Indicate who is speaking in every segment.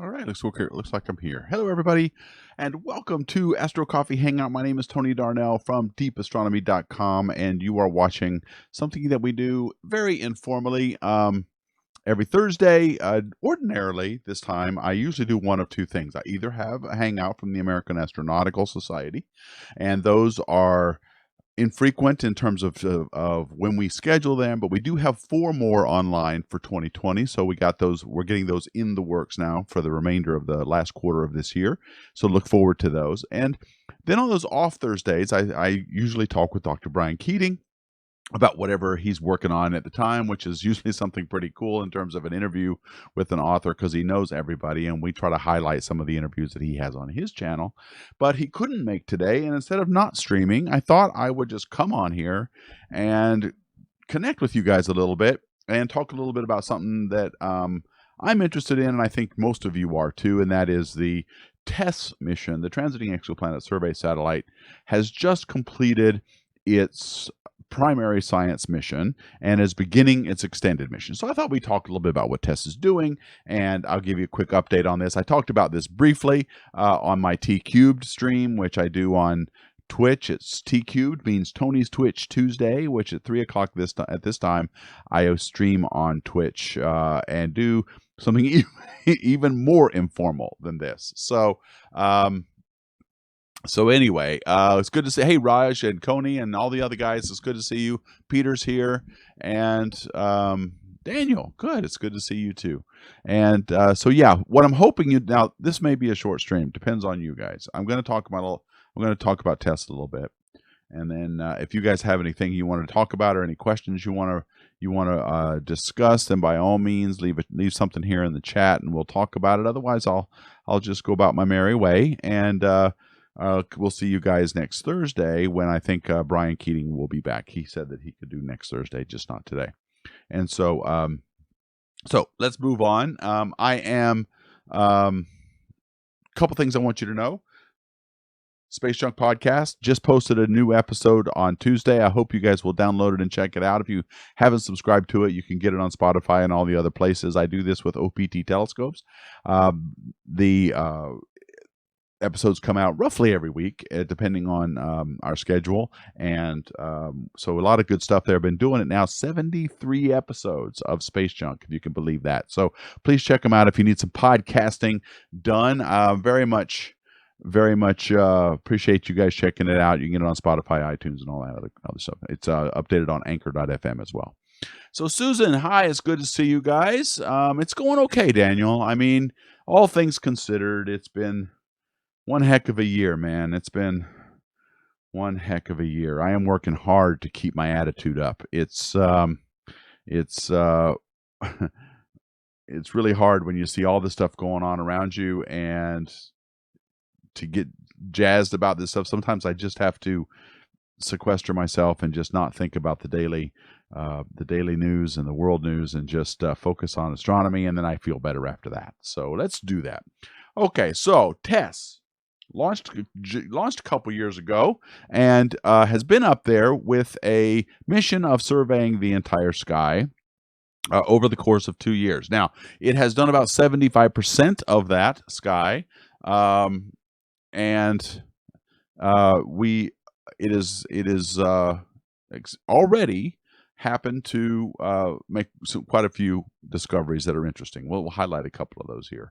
Speaker 1: All right, looks like I'm here. Hello, everybody, and welcome to Astro Coffee Hangout. My name is Tony Darnell from deepastronomy.com, and you are watching something that we do very informally every Thursday. Ordinarily, this time, I usually do one of two things. I either have a hangout from the American Astronautical Society, and those are infrequent in terms of when we schedule them, but we do have 4 more online for 2020. So we got those. We're getting those in the works now for the remainder of the last quarter of this year. So look forward to those. And then on those off Thursdays, I usually talk with Dr. Brian Keating about whatever he's working on at the time, which is usually something pretty cool in terms of an interview with an author, because he knows everybody, and we try to highlight some of the interviews that he has on his channel. But he couldn't make today, and instead of not streaming, I thought I would just come on here and connect with you guys a little bit and talk a little bit about something that I'm interested in, and I think most of you are too, and that is the TESS mission. The Transiting Exoplanet Survey Satellite has just completed its primary science mission and is beginning its extended mission. So I thought we'd talk a little bit about what TESS is doing, and I'll give you a quick update on this. I talked about this briefly on my T Cubed stream, which I do on Twitch. It's T Cubed, means Tony's Twitch Tuesday, which at 3 o'clock at this time, I stream on Twitch and do something even more informal than this. So anyway, it's good to see. Hey, Raj and Coney and all the other guys, it's good to see you. Peter's here, and Daniel, good. It's good to see you too. And so yeah, what I'm hoping you now. This may be a short stream. Depends on you guys. I'm going to talk about TESS a little bit, and then if you guys have anything you want to talk about or any questions you want to discuss, then by all means leave something here in the chat, and we'll talk about it. Otherwise, I'll just go about my merry way, and we'll see you guys next Thursday when I think Brian Keating will be back. He said that he could do next Thursday, just not today. And so, so let's move on. I am a couple things I want you to know. Space Junk Podcast just posted a new episode on Tuesday. I hope you guys will download it and check it out. If you haven't subscribed to it, you can get it on Spotify and all the other places. I do this with OPT telescopes. The episodes come out roughly every week, depending on our schedule. And so a lot of good stuff there. I've been doing it now, 73 episodes of Space Junk, if you can believe that. So please check them out if you need some podcasting done. Very much appreciate you guys checking it out. You can get it on Spotify, iTunes, and all that other stuff. It's updated on anchor.fm as well. So Susan, hi, it's good to see you guys. It's going okay, Daniel. I mean, all things considered, it's been one heck of a year, man. It's been one heck of a year. I am working hard to keep my attitude up. It's it's really hard when you see all this stuff going on around you, and to get jazzed about this stuff. Sometimes I just have to sequester myself and just not think about the daily news and the world news, and just focus on astronomy, and then I feel better after that. So let's do that. Okay, so TESS launched a couple years ago, and has been up there with a mission of surveying the entire sky over the course of 2 years. Now, it has done about 75% of that sky, and it is already happened to make quite a few discoveries that are interesting. We'll highlight a couple of those here.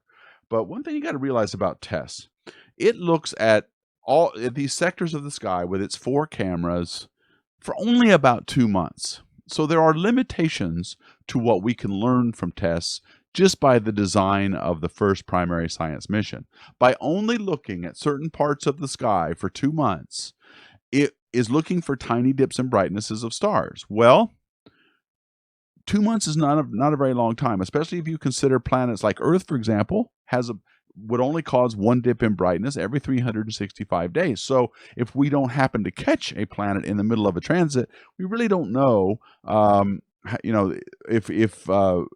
Speaker 1: But one thing you got to realize about TESS, it looks at all these sectors of the sky with its 4 cameras for only about 2 months. So there are limitations to what we can learn from TESS just by the design of the first primary science mission. By only looking at certain parts of the sky for 2 months, it is looking for tiny dips and brightnesses of stars. Well, 2 months is not a very long time, especially if you consider planets like Earth, for example, would only cause 1 dip in brightness every 365 days. So if we don't happen to catch a planet in the middle of a transit, we really don't know, if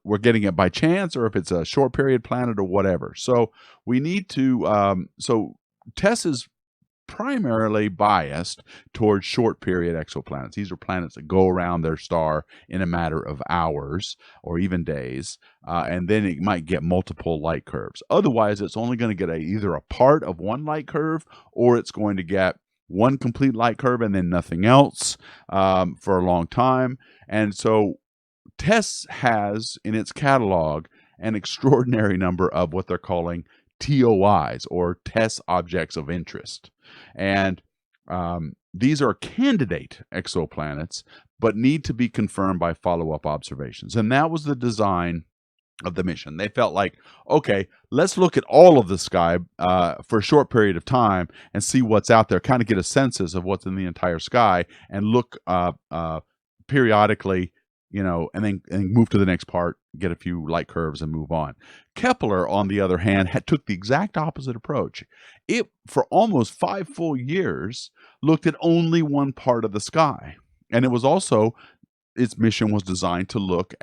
Speaker 1: we're getting it by chance, or if it's a short period planet or whatever. So we need to. So TESS is primarily biased towards short period exoplanets. These are planets that go around their star in a matter of hours or even days, and then it might get multiple light curves. Otherwise, it's only going to get either a part of one light curve, or it's going to get one complete light curve and then nothing else for a long time. And so TESS has in its catalog an extraordinary number of what they're calling TOIs, or TESS objects of interest. And these are candidate exoplanets, but need to be confirmed by follow-up observations. And that was the design of the mission. They felt like, okay, let's look at all of the sky for a short period of time and see what's out there, kind of get a census of what's in the entire sky, and look periodically, and then move to the next part, get a few light curves, and move on. Kepler, on the other hand, took the exact opposite approach. It, for almost 5 full years, looked at only one part of the sky. And it was also, its mission was designed to look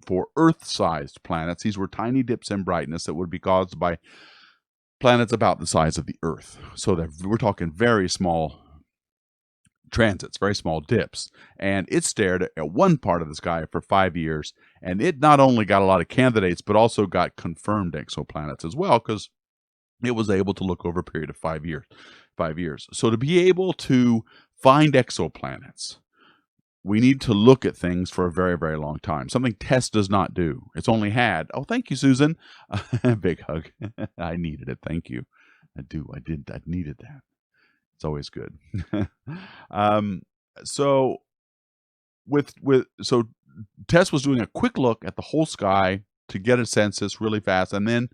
Speaker 1: for Earth-sized planets. These were tiny dips in brightness that would be caused by planets about the size of the Earth. So that we're talking very small transits, very small dips. And it stared at one part of the sky for 5 years, and it not only got a lot of candidates, but also got confirmed exoplanets as well, because it was able to look over a period of 5 years. So to be able to find exoplanets, we need to look at things for a very, very long time. Something TESS does not do. It's only had, oh, thank you, Susan. Big hug. I needed it. Thank you. I needed that. It's always good. So TESS was doing a quick look at the whole sky to get a census really fast, and then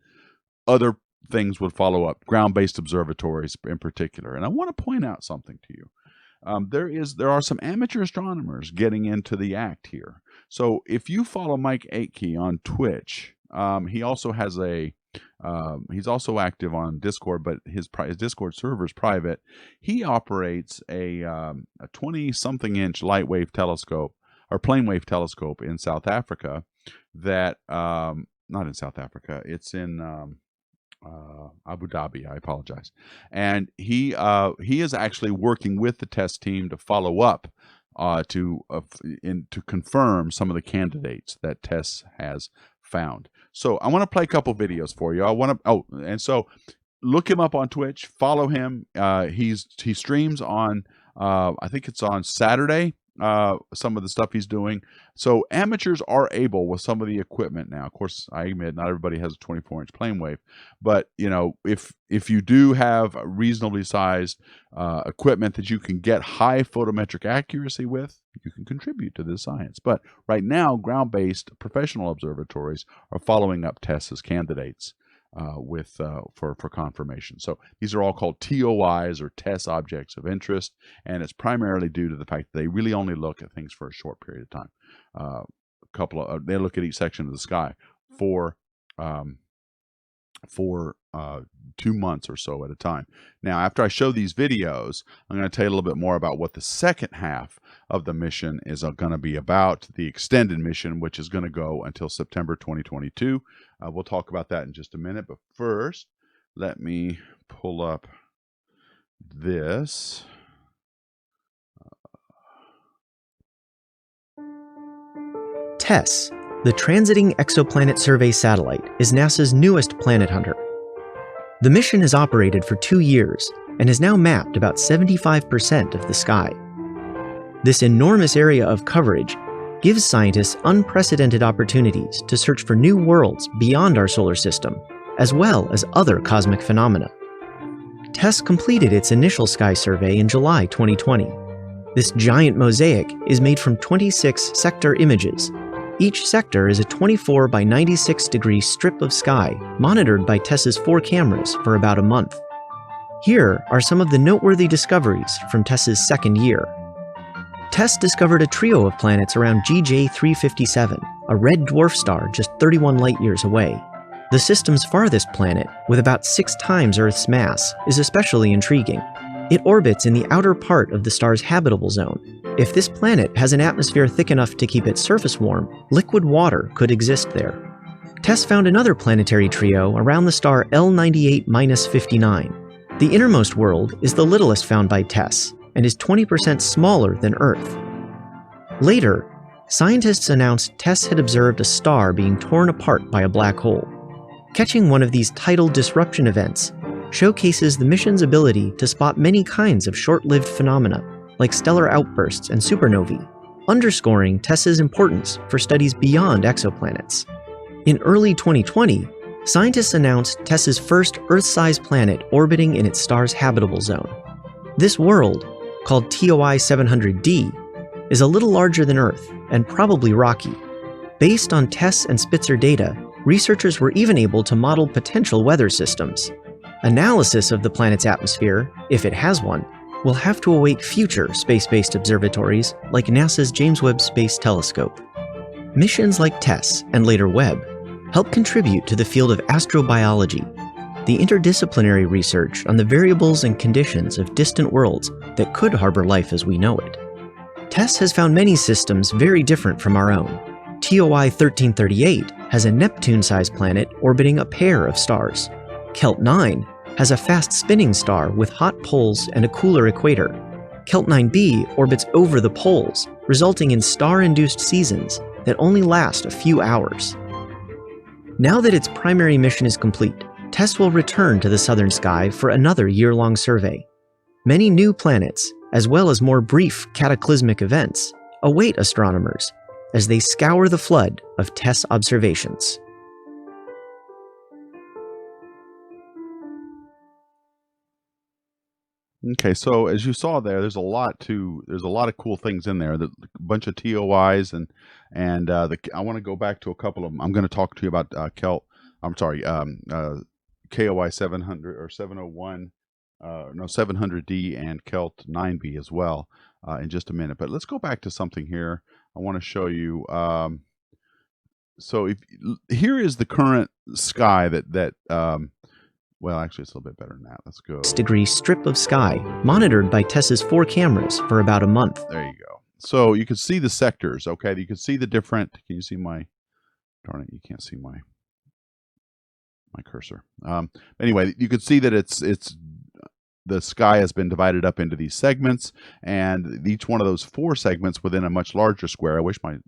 Speaker 1: other things would follow up, ground-based observatories in particular. And I want to point out something to you. There are some amateur astronomers getting into the act here. So if you follow Mike Aitkey on Twitch, he also has he's also active on Discord, but his Discord server is private. He operates a 20-something inch light wave telescope, or plane wave telescope, in South Africa. That not in South Africa. It's in Abu Dhabi. I apologize. And he is actually working with the TESS team to follow up to confirm some of the candidates that TESS has found. So I want to play a couple videos for you. So look him up on Twitch, follow him. He streams on I think it's on Saturday, some of the stuff he's doing. So amateurs are able, with some of the equipment now, of course, I admit not everybody has a 24-inch plane wave, but if you do have a reasonably sized equipment that you can get high photometric accuracy with, you can contribute to this science. But right now, ground-based professional observatories are following up TESS as candidates for confirmation. So these are all called TOIs, or TESS objects of interest, and it's primarily due to the fact that they really only look at things for a short period of time. They look at each section of the sky for 2 months or so at a time. Now, after I show these videos, I'm going to tell you a little bit more about what the second half of the mission is going to be about, the extended mission, which is going to go until September 2022. We'll talk about that in just a minute, but first, let me pull up this.
Speaker 2: TESS, the Transiting Exoplanet Survey Satellite, is NASA's newest planet hunter. The mission has operated for 2 years and has now mapped about 75% of the sky. This enormous area of coverage gives scientists unprecedented opportunities to search for new worlds beyond our solar system, as well as other cosmic phenomena. TESS completed its initial sky survey in July 2020. This giant mosaic is made from 26 sector images. Each sector is a 24 by 96 degree strip of sky monitored by TESS's 4 cameras for about a month. Here are some of the noteworthy discoveries from TESS's second year. TESS discovered a trio of planets around GJ 357, a red dwarf star just 31 light-years away. The system's farthest planet, with about 6 times Earth's mass, is especially intriguing. It orbits in the outer part of the star's habitable zone. If this planet has an atmosphere thick enough to keep its surface warm, liquid water could exist there. TESS found another planetary trio around the star L98-59. The innermost world is the littlest found by TESS and is 20% smaller than Earth. Later, scientists announced TESS had observed a star being torn apart by a black hole. Catching one of these tidal disruption events showcases the mission's ability to spot many kinds of short-lived phenomena, like stellar outbursts and supernovae, underscoring TESS's importance for studies beyond exoplanets. In early 2020, scientists announced TESS's first Earth-sized planet orbiting in its star's habitable zone. This world, called TOI 700d, is a little larger than Earth and probably rocky. Based on TESS and Spitzer data, researchers were even able to model potential weather systems. Analysis of the planet's atmosphere, if it has one, will have to await future space-based observatories like NASA's James Webb Space Telescope. Missions like TESS and later Webb help contribute to the field of astrobiology, the interdisciplinary research on the variables and conditions of distant worlds that could harbor life as we know it. TESS has found many systems very different from our own. TOI 1338 has a Neptune-sized planet orbiting a pair of stars. Kelt 9 has a fast-spinning star with hot poles and a cooler equator. Kelt 9b orbits over the poles, resulting in star-induced seasons that only last a few hours. Now that its primary mission is complete, TESS will return to the southern sky for another year-long survey. Many new planets, as well as more brief cataclysmic events, await astronomers as they scour the flood of TESS observations.
Speaker 1: Okay, so as you saw there, there's a lot of cool things in there. A bunch of TOIs I want to go back to a couple of them. I'm going to talk to you about KOI 700 or 701, 700D and Kelt 9B as well in just a minute. But let's go back to something here. I want to show you. So here is the current sky that well, actually, it's a little bit better than that. Let's go.
Speaker 2: Degree strip of sky, monitored by TESS's 4 cameras for about a month.
Speaker 1: There you go. So you can see the sectors, okay? You can see the different, can you see my, darn it, you can't see my cursor. Anyway, you can see that it's the sky has been divided up into these segments, and each one of those 4 segments within a much larger square. I wish my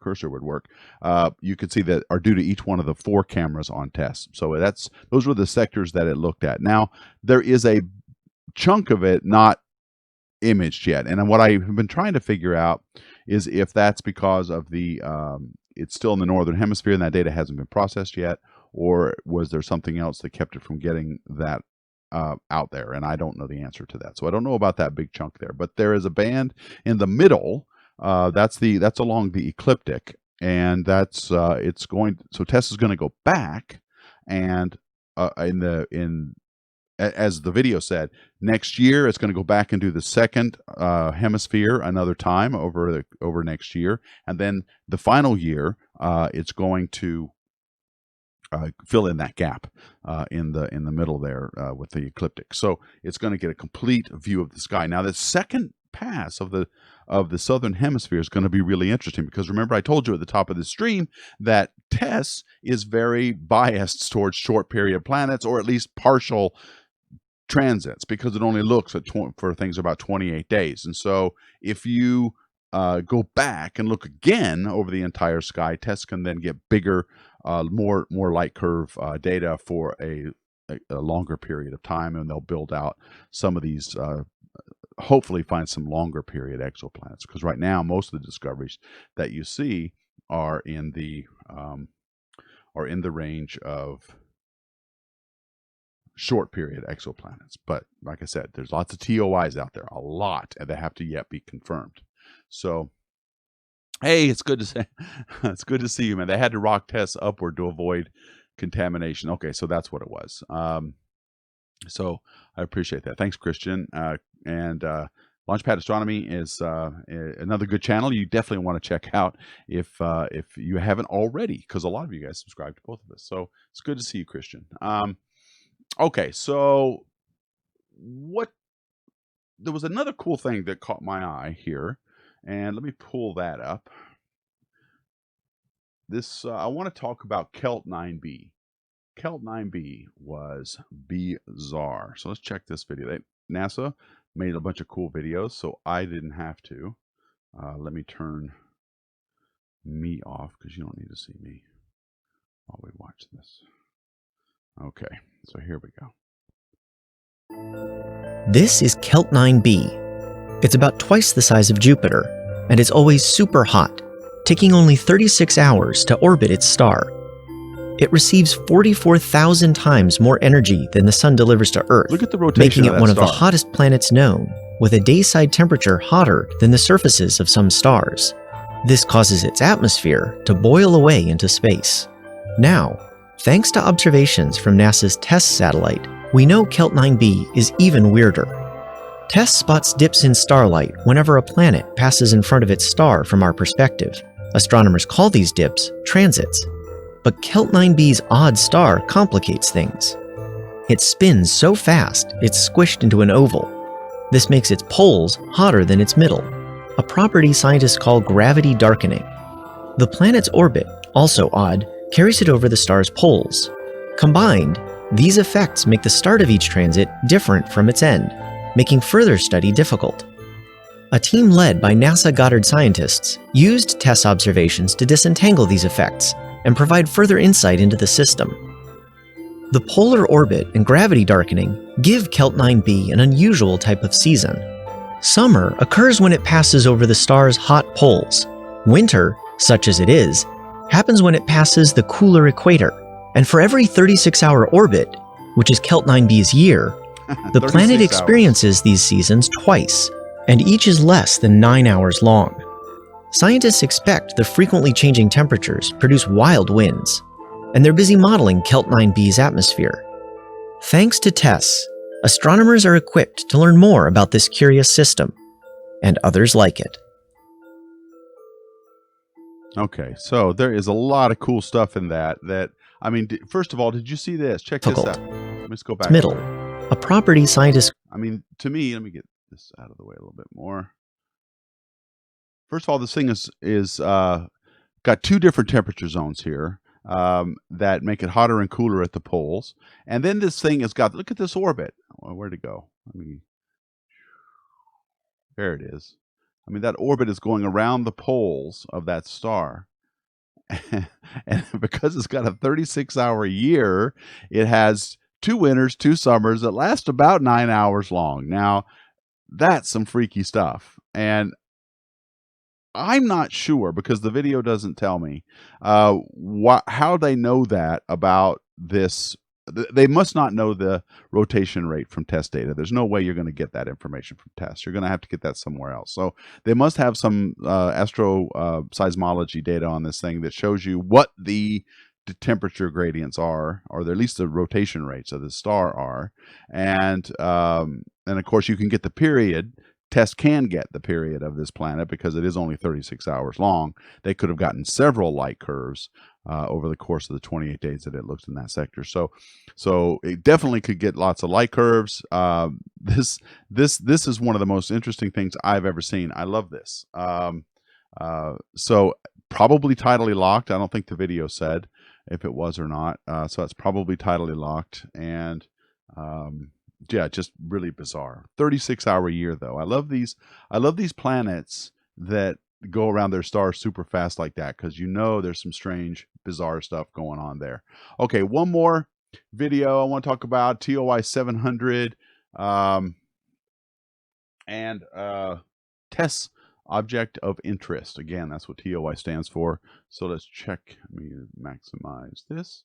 Speaker 1: cursor would work. You can see that are due to each one of the 4 cameras on TESS. So those were the sectors that it looked at. Now there is a chunk of it not imaged yet, and what I've been trying to figure out is if that's because of the it's still in the northern hemisphere and that data hasn't been processed yet, or was there something else that kept it from getting that out there? And I don't know the answer to that. So I don't know about that big chunk there, but there is a band in the middle. That's along the ecliptic, and that's so TESS is going to go back, and as the video said, next year it's going to go back and do the second hemisphere another time over next year, and then the final year it's going to fill in that gap in the middle there with the ecliptic. So it's going to get a complete view of the sky. Now the second pass of the southern hemisphere is going to be really interesting, because remember I told you at the top of the stream that TESS is very biased towards short period planets, or at least partial transits, because it only looks at for things about 28 days. And so if you go back and look again over the entire sky, TESS can then get bigger, more light curve data for a longer period of time, and they'll build out some of these hopefully find some longer period exoplanets, because right now most of the discoveries that you see are in the range of short period exoplanets. But like I said, there's lots of TOIs out there, a lot, and they have to yet be confirmed. So hey, it's good to see you, man. They had to rock TESS upward to avoid contamination. Okay, so that's what it was. So I appreciate that. Thanks, Christian. And Launchpad Astronomy is another good channel you definitely want to check out if you haven't already, because a lot of you guys subscribe to both of us. So it's good to see you, Christian. Okay, so there was another cool thing that caught my eye here, and let me pull that up. This I want to talk about Kelt 9b. Kelt 9b was bizarre. So let's check this video. NASA made a bunch of cool videos, so I didn't have to. Let me turn me off because you don't need to see me while we watch this. Okay, so here we go.
Speaker 2: This is Kelt 9b. It's about twice the size of Jupiter, and it's always super hot, taking only 36 hours to orbit its star. It receives 44,000 times more energy than the Sun delivers to Earth,
Speaker 1: Look at the rotation
Speaker 2: making it
Speaker 1: of that
Speaker 2: one of the
Speaker 1: star.
Speaker 2: hottest planets known, with a dayside temperature hotter than the surfaces of some stars. This causes its atmosphere to boil away into space. Now, thanks to observations from NASA's TESS satellite, we know Kelt 9b is even weirder. TESS spots dips in starlight whenever a planet passes in front of its star from our perspective. Astronomers call these dips transits. But Kelt 9b's odd star complicates things. It spins so fast, it's squished into an oval. This makes its poles hotter than its middle, a property scientists call gravity darkening. The planet's orbit, also odd, carries it over the star's poles. Combined, these effects make the start of each transit different from its end, making further study difficult. A team led by NASA Goddard scientists used TESS observations to disentangle these effects and provide further insight into the system. The polar orbit and gravity darkening give Kelt 9b an unusual type of season. Summer occurs when it passes over the star's hot poles. Winter, such as it is, happens when it passes the cooler equator. And for every 36-hour orbit, which is Kelt 9b's year, the planet experiences these seasons twice, and each is less than 9 hours long. Scientists expect the frequently changing temperatures produce wild winds, and they're busy modeling Kelt 9b's atmosphere. Thanks to TESS, astronomers are equipped to learn more about this curious system, and others like it.
Speaker 1: Okay, so there is a lot of cool stuff in that. I mean, first of all, did you see this? Check this out. Let's go back.
Speaker 2: Middle, a property scientists.
Speaker 1: I mean, to me, let me get this out of the way a little bit more. First of all, this thing is got two different temperature zones here that make it hotter and cooler at the poles. And then this thing has got, look at this orbit. Well, where'd it go? There it is. I mean, that orbit is going around the poles of that star. And because it's got a 36-hour year, it has 2 winters, 2 summers that last about 9 hours long. Now, that's some freaky stuff. And I'm not sure, because the video doesn't tell me how they know that about this. They must not know the rotation rate from TESS data. There's no way you're going to get that information from TESS. You're going to have to get that somewhere else. So they must have some seismology data on this thing that shows you what the temperature gradients are, or at least the rotation rates of the star are. And of course, you can get the period. TESS can get the period of this planet because it is only 36 hours long. They could have gotten several light curves over the course of the 28 days that it looked in that sector. So it definitely could get lots of light curves. This is one of the most interesting things I've ever seen. I love this. So probably tidally locked. I don't think the video said if it was or not. So that's probably tidally locked. And yeah, just really bizarre. 36-hour year though. I love these planets that go around their stars super fast like that, because you know there's some strange, bizarre stuff going on there. Okay, one more video I want to talk about, TOI 700 and TESS object of interest. Again, that's what TOI stands for. So let's check. Let me maximize this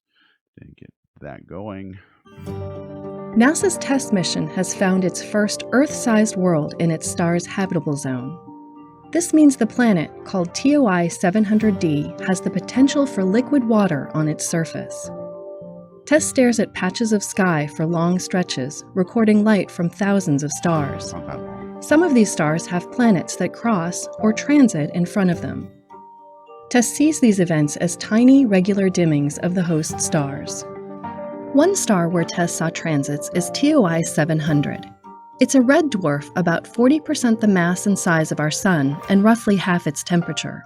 Speaker 1: and get that going.
Speaker 3: NASA's TESS mission has found its first Earth-sized world in its star's habitable zone. This means the planet, called TOI 700d, has the potential for liquid water on its surface. TESS stares at patches of sky for long stretches, recording light from thousands of stars. Some of these stars have planets that cross or transit in front of them. TESS sees these events as tiny, regular dimmings of the host stars. One star where TESS saw transits is TOI 700. It's a red dwarf about 40% the mass and size of our Sun and roughly half its temperature.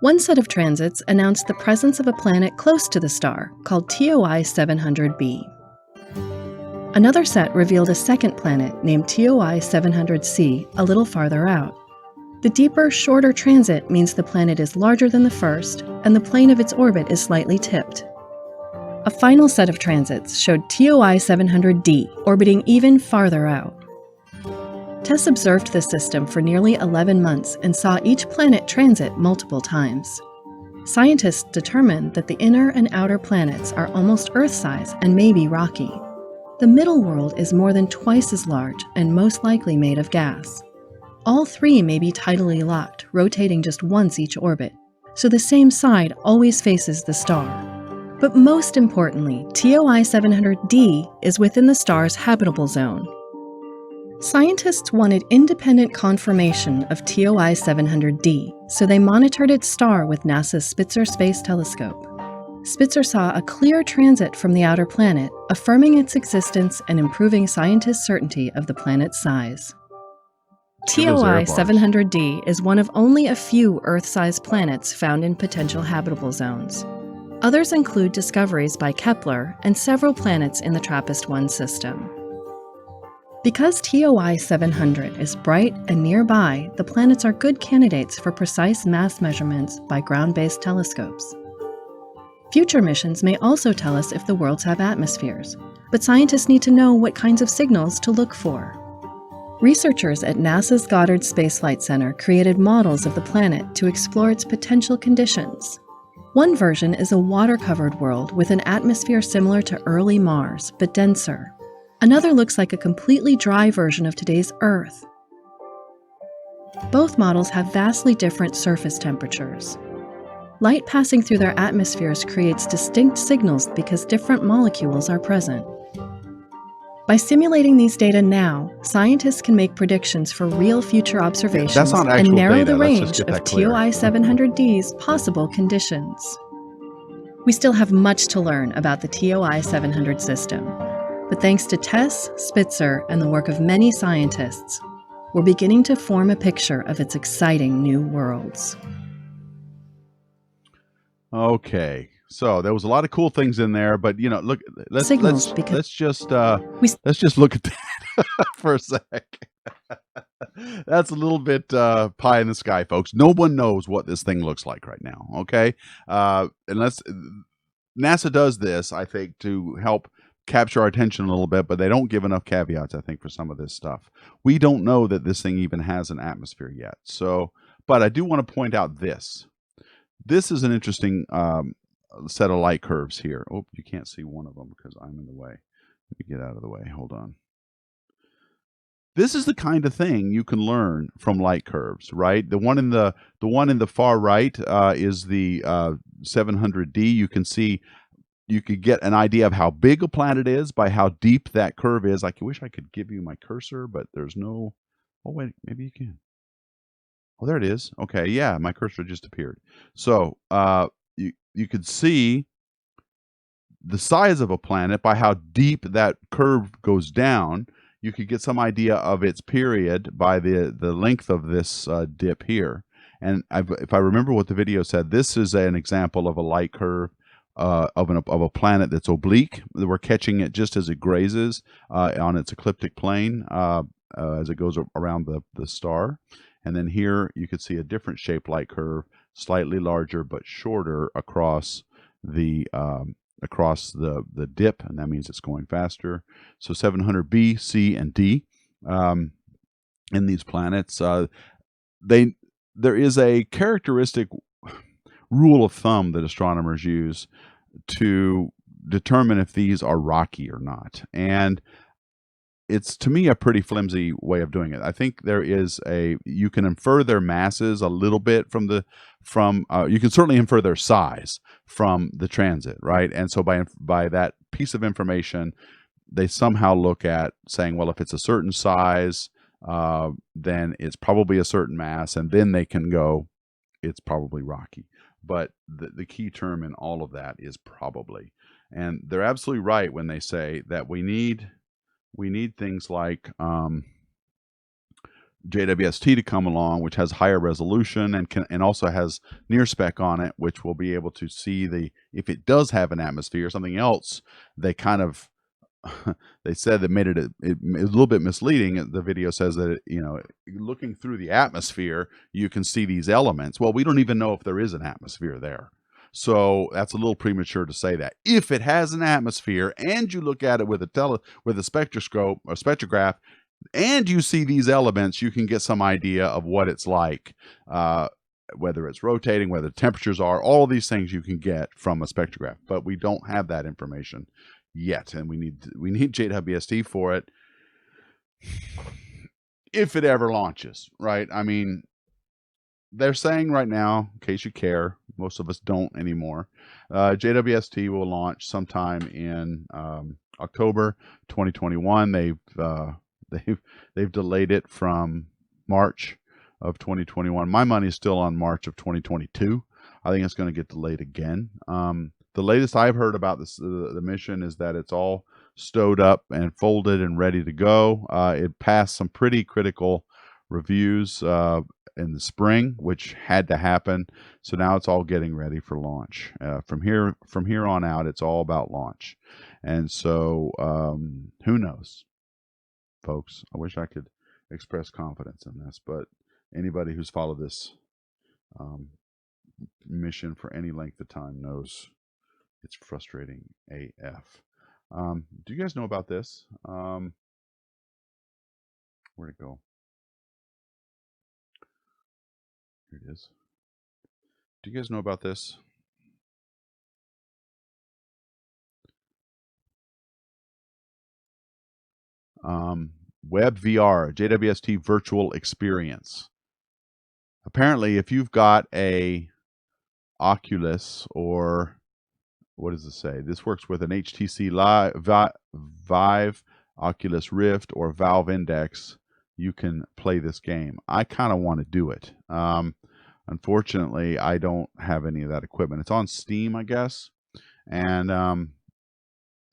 Speaker 3: One set of transits announced the presence of a planet close to the star, called TOI 700b. Another set revealed a second planet named TOI 700c a little farther out. The deeper, shorter transit means the planet is larger than the first, and the plane of its orbit is slightly tipped. A final set of transits showed TOI 700d orbiting even farther out. TESS observed this system for nearly 11 months and saw each planet transit multiple times. Scientists determined that the inner and outer planets are almost Earth-size and may be rocky. The middle world is more than twice as large and most likely made of gas. All three may be tidally locked, rotating just once each orbit, so the same side always faces the star. But most importantly, TOI 700d is within the star's habitable zone. Scientists wanted independent confirmation of TOI 700d, so they monitored its star with NASA's Spitzer Space Telescope. Spitzer saw a clear transit from the outer planet, affirming its existence and improving scientists' certainty of the planet's size. TOI 700d is one of only a few Earth-sized planets found in potential habitable zones. Others include discoveries by Kepler and several planets in the TRAPPIST-1 system. Because TOI 700 is bright and nearby, the planets are good candidates for precise mass measurements by ground-based telescopes. Future missions may also tell us if the worlds have atmospheres, but scientists need to know what kinds of signals to look for. Researchers at NASA's Goddard Space Flight Center created models of the planet to explore its potential conditions. One version is a water-covered world with an atmosphere similar to early Mars, but denser. Another looks like a completely dry version of today's Earth. Both models have vastly different surface temperatures. Light passing through their atmospheres creates distinct signals because different molecules are present. By simulating these data now, scientists can make predictions for real future observations and narrow the range of TOI 700d's possible conditions. We still have much to learn about the TOI 700 system, but thanks to TESS, Spitzer, and the work of many scientists, we're beginning to form a picture of its exciting new worlds.
Speaker 1: Okay, so there was a lot of cool things in there, but you know, look, let's just look at that for a sec. That's a little bit pie in the sky, folks. No one knows what this thing looks like right now. Okay, unless NASA does this, I think, to help capture our attention a little bit, but they don't give enough caveats, I think, for some of this stuff. We don't know that this thing even has an atmosphere yet. So, but I do want to point out this. This is an interesting set of light curves here. Oh, you can't see one of them because I'm in the way. Let me get out of the way. Hold on. This is the kind of thing you can learn from light curves, right? The one in the far right is the 700D. You can see, you could get an idea of how big a planet is by how deep that curve is. I wish I could give you my cursor, but there's no. Oh wait, maybe you can. Oh, there it is. Okay, yeah, my cursor just appeared. So you could see the size of a planet by how deep that curve goes down. You could get some idea of its period by the length of this dip here. And if I remember what the video said, this is an example of a light curve of a planet that's oblique. We're catching it just as it grazes on its ecliptic plane as it goes around the star. And then here you could see a different shaped light curve, slightly larger but shorter across the dip, and that means it's going faster. So 700B, C, and D in these planets, there is a characteristic rule of thumb that astronomers use to determine if these are rocky or not, and it's, to me, a pretty flimsy way of doing it. I think there is you can infer their masses a little bit you can certainly infer their size from the transit, right? And so by that piece of information, they somehow look at saying, well, if it's a certain size, then it's probably a certain mass, and then they can go, it's probably rocky. But the key term in all of that is probably. And they're absolutely right when they say that we need things like JWST to come along, which has higher resolution and also has near spec on it, which will be able to see if it does have an atmosphere or something else. They kind of they said that made it a little bit misleading. The video says that looking through the atmosphere, you can see these elements. Well, we don't even know if there is an atmosphere there. So that's a little premature to say that. If it has an atmosphere and you look at it with a spectroscope or spectrograph, and you see these elements, you can get some idea of what it's like, whether it's rotating, whether the temperatures are, all of these things you can get from a spectrograph. But we don't have that information yet, and we need JWST for it if it ever launches, right? I mean, they're saying right now, in case you care, most of us don't anymore, JWST will launch sometime in October 2021. They've delayed it from March of 2021. My money's still on March of 2022. I think it's going to get delayed again. The latest I've heard about the mission is that it's all stowed up and folded and ready to go. It passed some pretty critical reviews in the spring, which had to happen. So now it's all getting ready for launch. From here on out, it's all about launch. And so who knows, folks? I wish I could express confidence in this, but anybody who's followed this mission for any length of time knows it's frustrating AF. Do you guys know about this? Where'd it go? Here it is. Do you guys know about this? Web VR, JWST virtual experience. Apparently, if you've got a Oculus or what does it say? This works with an HTC Vive, Oculus Rift, or Valve Index. You can play this game. I kind of want to do it. Unfortunately, I don't have any of that equipment. It's on Steam, I guess, and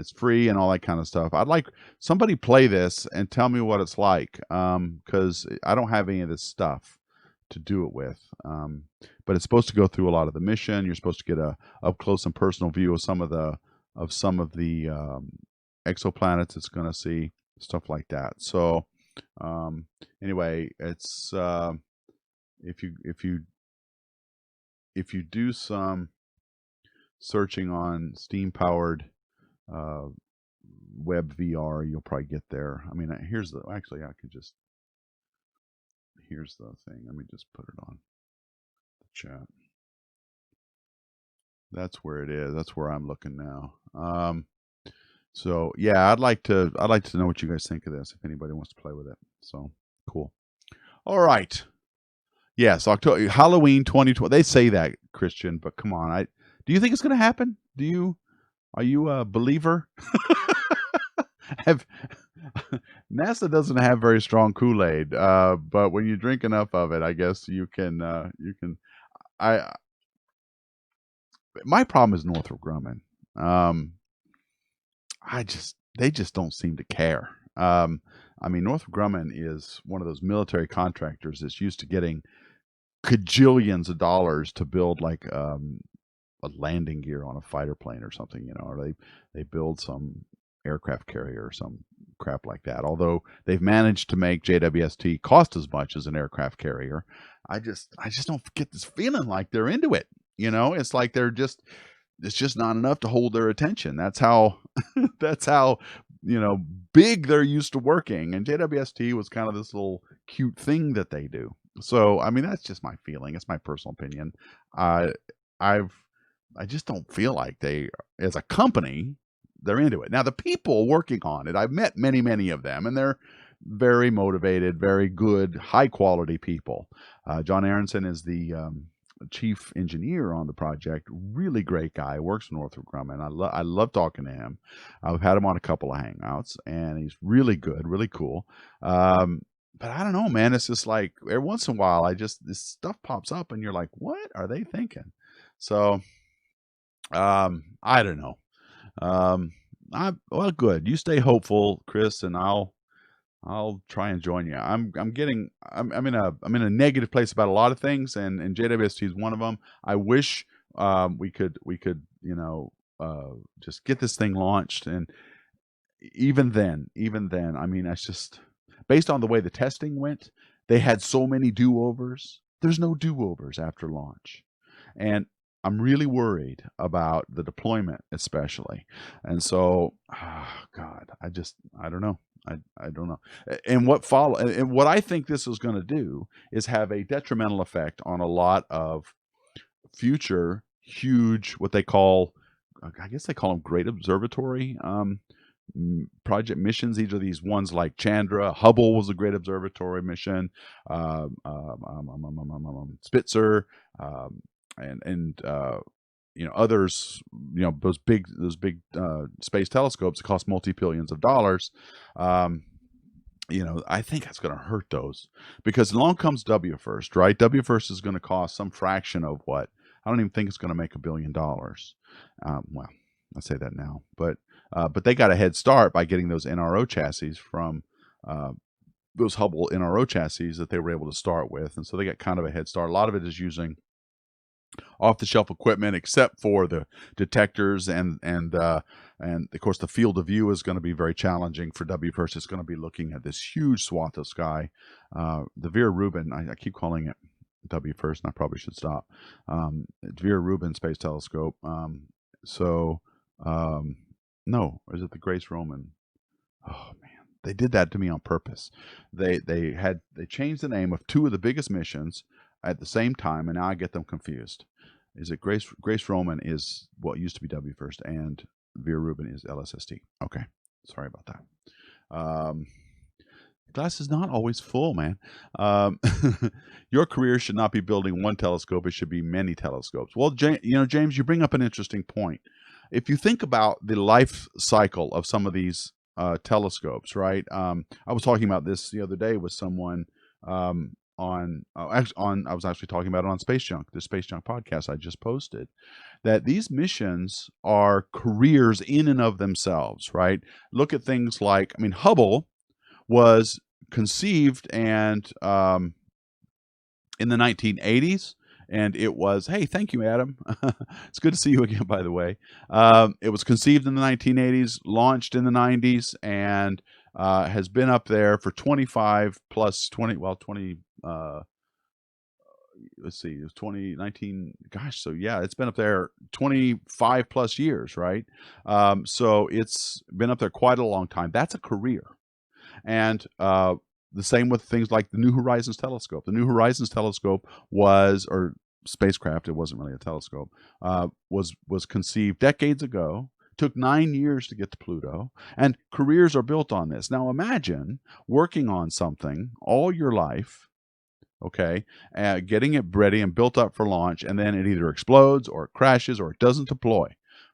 Speaker 1: it's free and all that kind of stuff. I'd like somebody play this and tell me what it's like, because I don't have any of this stuff to do it with. But it's supposed to go through a lot of the mission. You're supposed to get a up close and personal view of some of the exoplanets it's going to see, stuff like that. So anyway, it's if you do some searching on Steam powered web VR, you'll probably get there. I mean, here's the thing. Let me just put it on the chat. That's where it is. That's where I'm looking now. So yeah, I'd like to know what you guys think of this, if anybody wants to play with it. So cool. All right. Yes, October, Halloween 2020. They say that, Christian, but come on. Do you think it's going to happen? Are you a believer? NASA doesn't have very strong Kool-Aid, but when you drink enough of it, I guess you can. My problem is Northrop Grumman. They just don't seem to care. I mean, Northrop Grumman is one of those military contractors that's used to getting cajillions of dollars to build like a landing gear on a fighter plane or something, or they build some aircraft carrier or some crap like that. Although they've managed to make JWST cost as much as an aircraft carrier, I just don't get this feeling like they're into it. It's like it's just not enough to hold their attention. That's how big they're used to working. And JWST was kind of this little cute thing that they do. So I mean, that's just my feeling. It's my personal opinion. I just don't feel like they, as a company, they're into it. Now, the people working on it, I've met many, many of them, and they're very motivated, very good, high quality people. John Aronson is the chief engineer on the project. Really great guy. Works for Northrop Grumman. I love talking to him. I've had him on a couple of hangouts, and he's really good, really cool. But I don't know, man. It's just like every once in a while, this stuff pops up, and you're like, what are they thinking? So, I don't know. Well, good. You stay hopeful, Chris, and I'll I'll try and join you. I'm in a negative place about a lot of things, and JWST is one of them. I wish we could just get this thing launched, and even then, I mean, it's just based on the way the testing went. They had so many do-overs. There's no do-overs after launch, and I'm really worried about the deployment, especially. And so, God, I don't know. I don't know. And what I think this is going to do is have a detrimental effect on a lot of future huge, what they call, I guess they call them great observatory project missions. These are these ones like Chandra. Hubble was a great observatory mission. Spitzer, and others. Those big space telescopes that cost multi-billions of dollars. I think that's going to hurt those, because along comes WFIRST, right? WFIRST is going to cost some fraction of what. I don't even think it's going to make $1 billion. Well, I say that now, but they got a head start by getting those NRO chassis from those Hubble NRO chassis that they were able to start with, and so they got kind of a head start. A lot of it is using off-the-shelf equipment, except for the detectors, and of course the field of view is going to be very challenging for WFIRST. It's going to be looking at this huge swath of sky. The Vera Rubin, I keep calling it WFIRST, and I probably should stop. Vera Rubin Space Telescope. No, or is it the Grace Roman? Oh man, they did that to me on purpose. They changed the name of two of the biggest missions at the same time, and now I get them confused. Is it Grace Roman is what used to be WFIRST, and Vera Rubin is LSST. Okay, sorry about that. Glass is not always full, man. Your career should not be building one telescope; it should be many telescopes. Well, James, you bring up an interesting point. If you think about the life cycle of some of these telescopes, right? I was talking about this the other day with someone I was actually talking about it on Space Junk, the Space Junk podcast I just posted, that these missions are careers in and of themselves, right? Look at things like, Hubble was conceived and in the 1980s. And it was, hey, thank you, Adam. It's good to see you again, by the way. It was conceived in the 1980s, launched in the 90s, and has been up there for 25 plus 20, let's see, it was 2019. Gosh, so yeah, it's been up there 25 plus years, right? So it's been up there quite a long time. That's a career. And the same with things like the New Horizons telescope. The New Horizons telescope or spacecraft, it wasn't really a telescope, was conceived decades ago, took 9 years to get to Pluto, and careers are built on this. Now imagine working on something all your life, okay, getting it ready and built up for launch, and then it either explodes or it crashes or it doesn't deploy.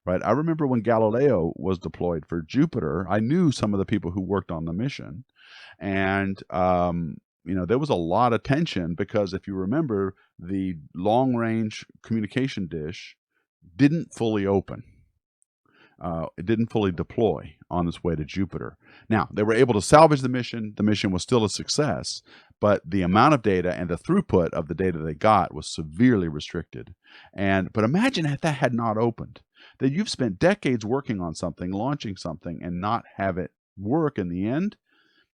Speaker 1: Right? I remember when Galileo was deployed for Jupiter, I knew some of the people who worked on the mission. And, there was a lot of tension because if you remember, the long-range communication dish didn't fully open. It didn't fully deploy on its way to Jupiter. Now, they were able to salvage the mission. The mission was still a success, but the amount of data and the throughput of the data they got was severely restricted. But imagine if that had not opened, that you've spent decades working on something, launching something, and not have it work in the end.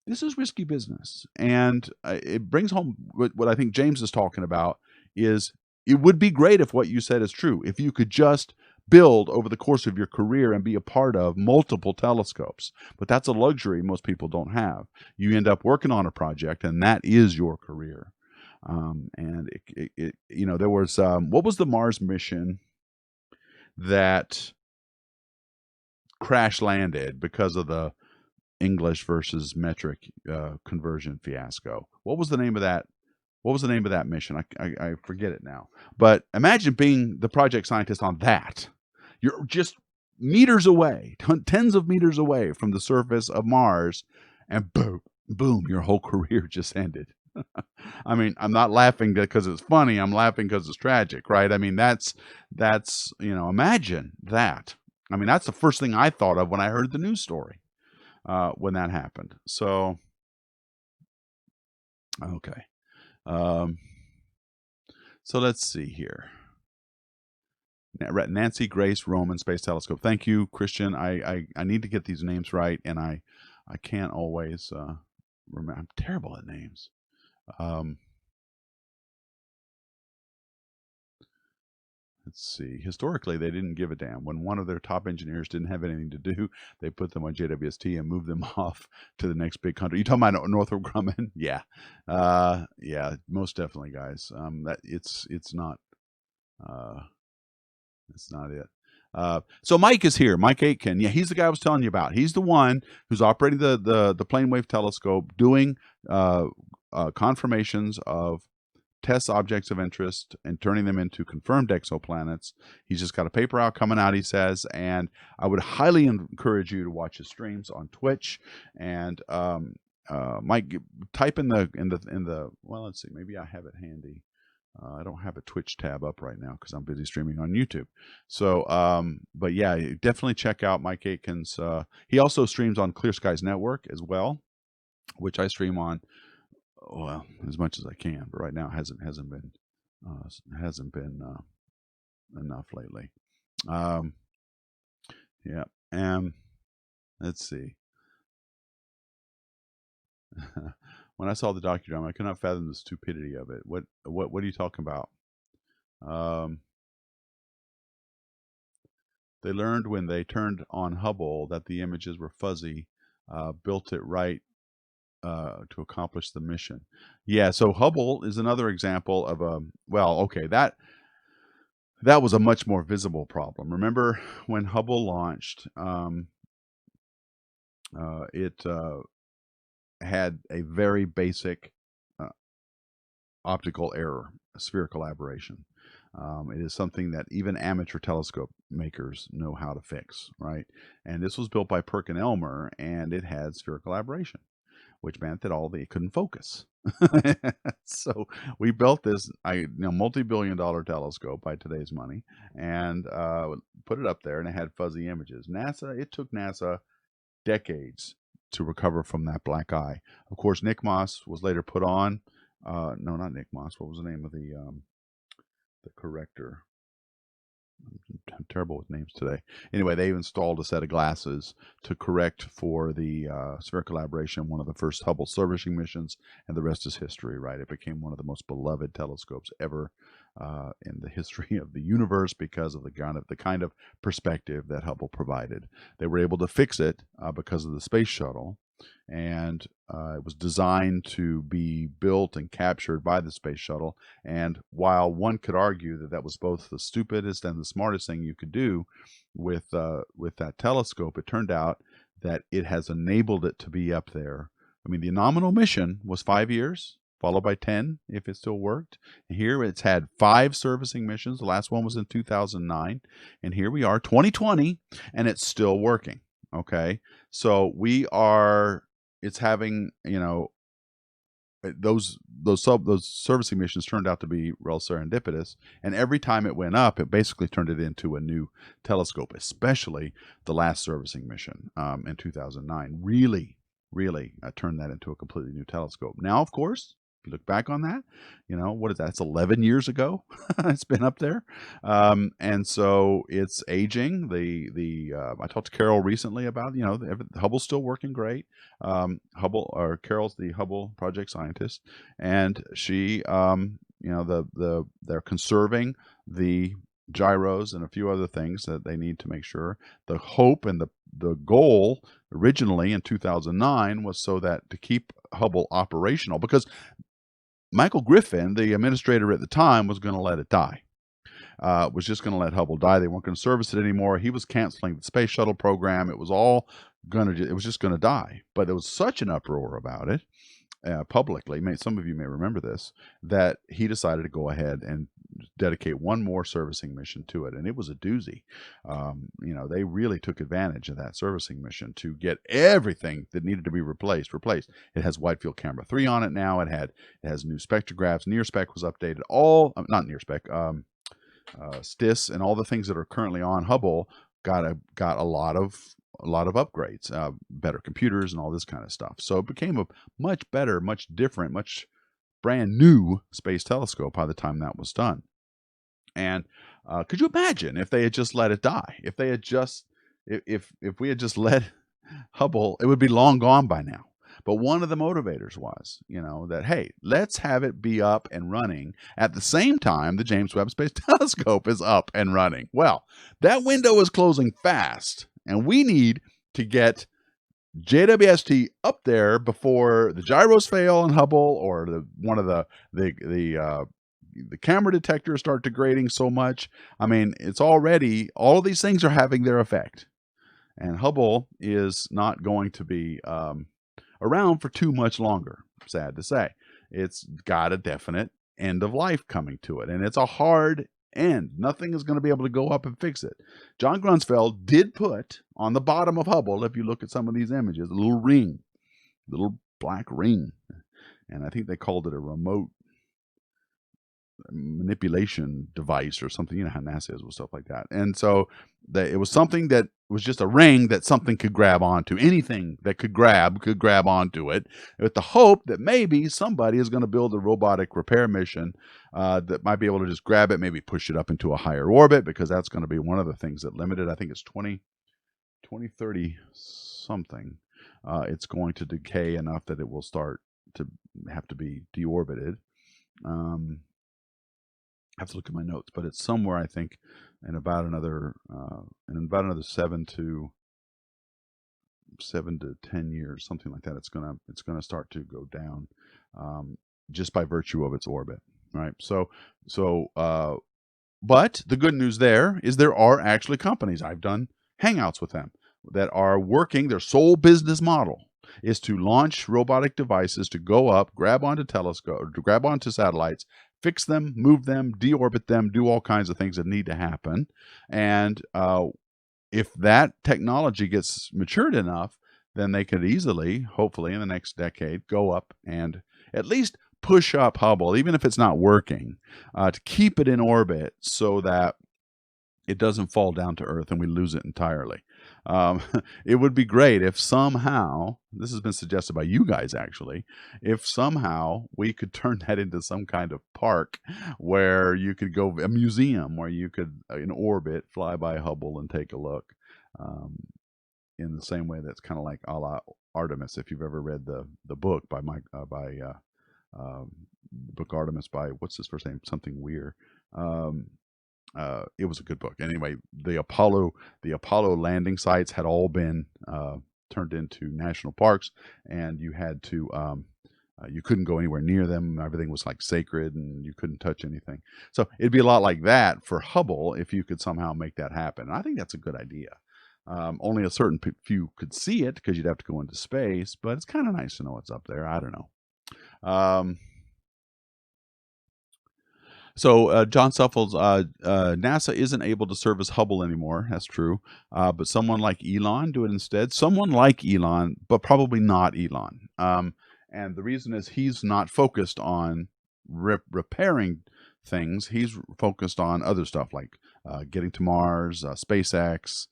Speaker 1: This is risky business. And it brings home what I think James is talking about is it would be great if what you said is true, if you could just build over the course of your career and be a part of multiple telescopes. But that's a luxury most people don't have. You end up working on a project, and that is your career. And there was what was the Mars mission that crash landed because of the English versus metric conversion fiasco? What was the name of that? What was the name of that mission? I forget it now. But imagine being the project scientist on that. You're just meters away, tens of meters away from the surface of Mars, and boom, your whole career just ended. I'm not laughing because it's funny. I'm laughing because it's tragic, right? That's imagine that. That's the first thing I thought of when I heard the news story when that happened. So Okay. Um, so let's see here. Nancy Grace Roman Space Telescope. Thank you, Christian. I need to get these names right, and I can't always remember. I'm terrible at names. Let's see. Historically, they didn't give a damn. When one of their top engineers didn't have anything to do, they put them on JWST and moved them off to the next big country. You talking about Northrop Grumman? Yeah, yeah, most definitely, guys. That it's not it. So Mike is here. Mike Aitken. Yeah, he's the guy I was telling you about. He's the one who's operating the plane wave telescope, doing confirmations of TESS objects of interest and turning them into confirmed exoplanets. He's just got a paper out coming out, he says, and I would highly encourage you to watch his streams on Twitch. And Mike, type in the well, let's see, maybe I have it handy. I don't have a Twitch tab up right now because I'm busy streaming on YouTube. So, but yeah, definitely check out Mike Aitken's. He also streams on Clear Skies Network as well, which I stream on. Well, as much as I can, but right now hasn't been enough lately. Yeah, and let's see. When I saw the docudrama, I could not fathom the stupidity of it. What are you talking about? They learned when they turned on Hubble that the images were fuzzy, built it right to accomplish the mission. Yeah, so Hubble is another example of a, well, okay, that was a much more visible problem. Remember when Hubble launched, it had a very basic optical error, spherical aberration. It is something that even amateur telescope makers know how to fix, right? And this was built by Perkin-Elmer, and it had spherical aberration, which meant that it couldn't focus. So we built this multi-billion-dollar telescope by today's money, and put it up there, and it had fuzzy images. It took NASA decades to recover from that black eye. Of course, Nick Moss was later put on. No, not Nick Moss. What was the name of the corrector? I'm terrible with names today. Anyway, they installed a set of glasses to correct for the spherical aberration, one of the first Hubble servicing missions, and the rest is history, right? It became one of the most beloved telescopes ever in the history of the universe because of the kind of perspective that Hubble provided. They were able to fix it because of the space shuttle, and it was designed to be built and captured by the space shuttle. And while one could argue that was both the stupidest and the smartest thing you could do with that telescope, it turned out that it has enabled it to be up there. I mean, the nominal mission was 5 years, followed by 10 if it still worked. Here it's had 5 servicing missions. The last one was in 2009, and here we are, 2020, and it's still working. Okay, so it's having, those servicing missions turned out to be real serendipitous, and every time it went up, it basically turned it into a new telescope. Especially the last servicing mission in 2009 really turned that into a completely new telescope. Now, of course, if you look back on that, what is that? It's 11 years ago. It's been up there, and so it's aging. I talked to Carol recently about Hubble's still working great. Carol's the Hubble project scientist, and she they're conserving the gyros and a few other things that they need to make sure. The hope and the goal originally in 2009 was so that to keep Hubble operational, because Michael Griffin, the administrator at the time, was going to let it die. Was just going to let Hubble die. They weren't going to service it anymore. He was canceling the space shuttle program. It was just going to die. But there was such an uproar about it publicly. Some of you may remember this, that he decided to go ahead and dedicate one more servicing mission to it, and it was a doozy. They really took advantage of that servicing mission to get everything that needed to be replaced. It has Wide Field Camera 3 on it now. It has new spectrographs. Near spec was updated. Not near spec. STIS and all the things that are currently on Hubble got a lot of upgrades, better computers and all this kind of stuff. So it became a much better, much different, much brand new space telescope by the time that was done. And could you imagine if they had just let it die? If they had just, if we had just let Hubble, it would be long gone by now. But one of the motivators was, that, hey, let's have it be up and running at the same time the James Webb Space Telescope is up and running. Well, that window is closing fast, and we need to get JWST up there before the gyros fail in Hubble, or one of the camera detectors start degrading so much. I mean, it's already, all of these things are having their effect. And Hubble is not going to be around for too much longer, sad to say. It's got a definite end of life coming to it, and it's a hard end. Nothing is going to be able to go up and fix it. John Grunsfeld did put on the bottom of Hubble, if you look at some of these images, a little ring, little black ring. And I think they called it a remote manipulation device or something. You know how NASA is with stuff like that. And so it was something that was just a ring that something could grab onto. Anything that could grab onto it, with the hope that maybe somebody is going to build a robotic repair mission that might be able to just grab it, maybe push it up into a higher orbit, because that's going to be one of the things that limited. I think it's 2030 something. It's going to decay enough that it will start to have to be deorbited. I have to look at my notes, but it's somewhere, I think, in about another 7 to 10 years, something like that. It's gonna start to go down, just by virtue of its orbit, right? But the good news there is there are actually companies, I've done hangouts with them, that are working. Their sole business model is to launch robotic devices to go up, grab onto satellites, fix them, move them, deorbit them, do all kinds of things that need to happen. And if that technology gets matured enough, then they could easily, hopefully in the next decade, go up and at least push up Hubble, even if it's not working, to keep it in orbit so that it doesn't fall down to Earth and we lose it entirely. It would be great if somehow, this has been suggested by you guys actually, if somehow we could turn that into some kind of park where you could go, a museum where you could, in orbit, fly by Hubble and take a look, in the same way that's kind of like a la Artemis. If you've ever read the book by book Artemis by, what's his first name? Something Weir. It was a good book. Anyway, the Apollo landing sites had all been turned into national parks, and you had to you couldn't go anywhere near them. Everything was like sacred, and you couldn't touch anything. So it'd be a lot like that for Hubble if you could somehow make that happen. And I think that's a good idea. Only a certain few could see it because you'd have to go into space, but it's kind of nice to know what's up there. I don't know. So John Suffolk's NASA isn't able to service Hubble anymore. That's true. But someone like Elon do it instead. Someone like Elon, but probably not Elon. And the reason is he's not focused on repairing things. He's focused on other stuff like getting to Mars, SpaceX.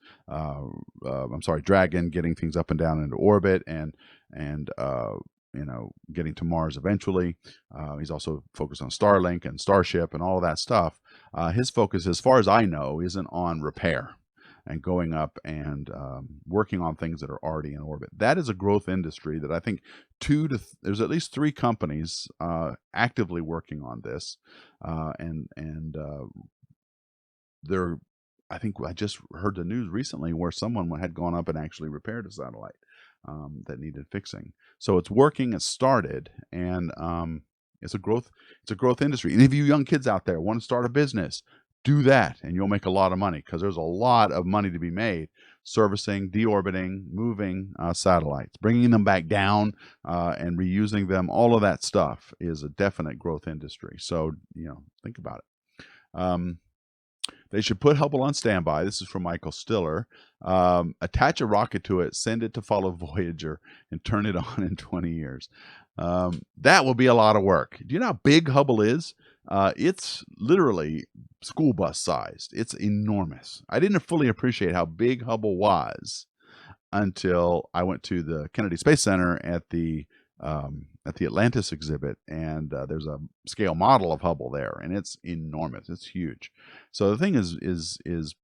Speaker 1: Dragon, getting things up and down into orbit, and getting to Mars eventually. He's also focused on Starlink and Starship and all of that stuff. His focus, as far as I know, isn't on repair and going up and working on things that are already in orbit. That is a growth industry that I think there's at least 3 companies actively working on this, I think I just heard the news recently where someone had gone up and actually repaired a satellite that needed fixing. So it's working, it's started, and it's a growth industry. And if you young kids out there want to start a business, do that, and you'll make a lot of money, because there's a lot of money to be made servicing, deorbiting, moving satellites, bringing them back down, and reusing them. All of that stuff is a definite growth industry. So think about it. They should put Hubble on standby. This is from Michael Stiller. Attach a rocket to it, send it to follow Voyager, and turn it on in 20 years. That will be a lot of work. Do you know how big Hubble is? It's literally school bus sized. It's enormous. I didn't fully appreciate how big Hubble was until I went to the Kennedy Space Center at the at the Atlantis exhibit, and there's a scale model of Hubble there, and it's enormous. It's huge. So the thing is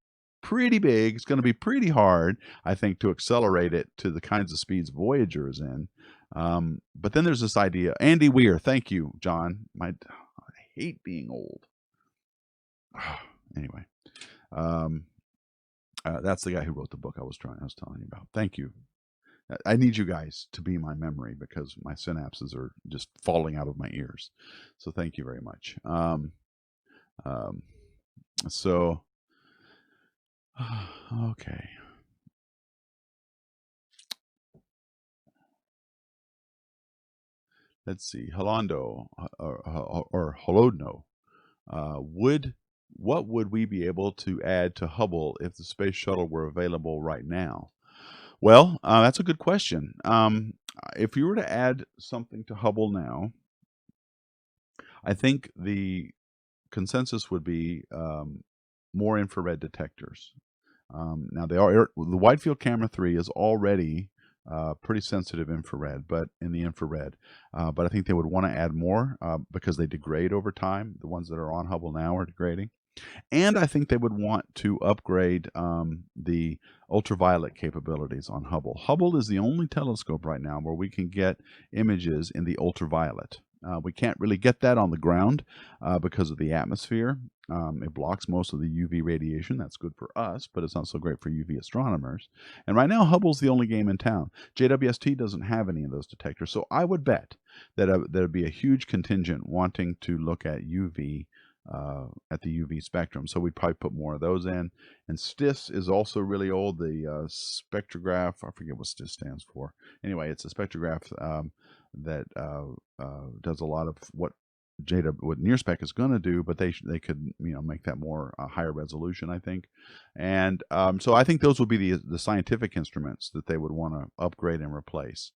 Speaker 1: pretty big. It's going to be pretty hard, I think, to accelerate it to the kinds of speeds Voyager is in. But then there's this idea. Andy Weir, thank you, John. I hate being old. Anyway, that's the guy who wrote the book I was telling you about. Thank you. I need you guys to be my memory because my synapses are just falling out of my ears. So thank you very much. So, okay. Let's see. Holondo or Holodno. What would we be able to add to Hubble if the space shuttle were available right now? Well, that's a good question. If you were to add something to Hubble now, I think the consensus would be more infrared detectors. Now, the Wide Field Camera 3 is already pretty sensitive infrared, but in the infrared. But I think they would want to add more because they degrade over time. The ones that are on Hubble now are degrading. And I think they would want to upgrade the ultraviolet capabilities on Hubble. Hubble is the only telescope right now where we can get images in the ultraviolet. We can't really get that on the ground because of the atmosphere. It blocks most of the UV radiation. That's good for us, but it's not so great for UV astronomers. And right now, Hubble's the only game in town. JWST doesn't have any of those detectors. So I would bet that there'd be a huge contingent wanting to look at UV at the UV spectrum. So we'd probably put more of those in. And STIS is also really old. The spectrograph, I forget what STIS stands for. Anyway, it's a spectrograph that does a lot of what NearSpec is going to do, but they could make that more higher resolution, I think. And so I think those would be the scientific instruments that they would want to upgrade and replace.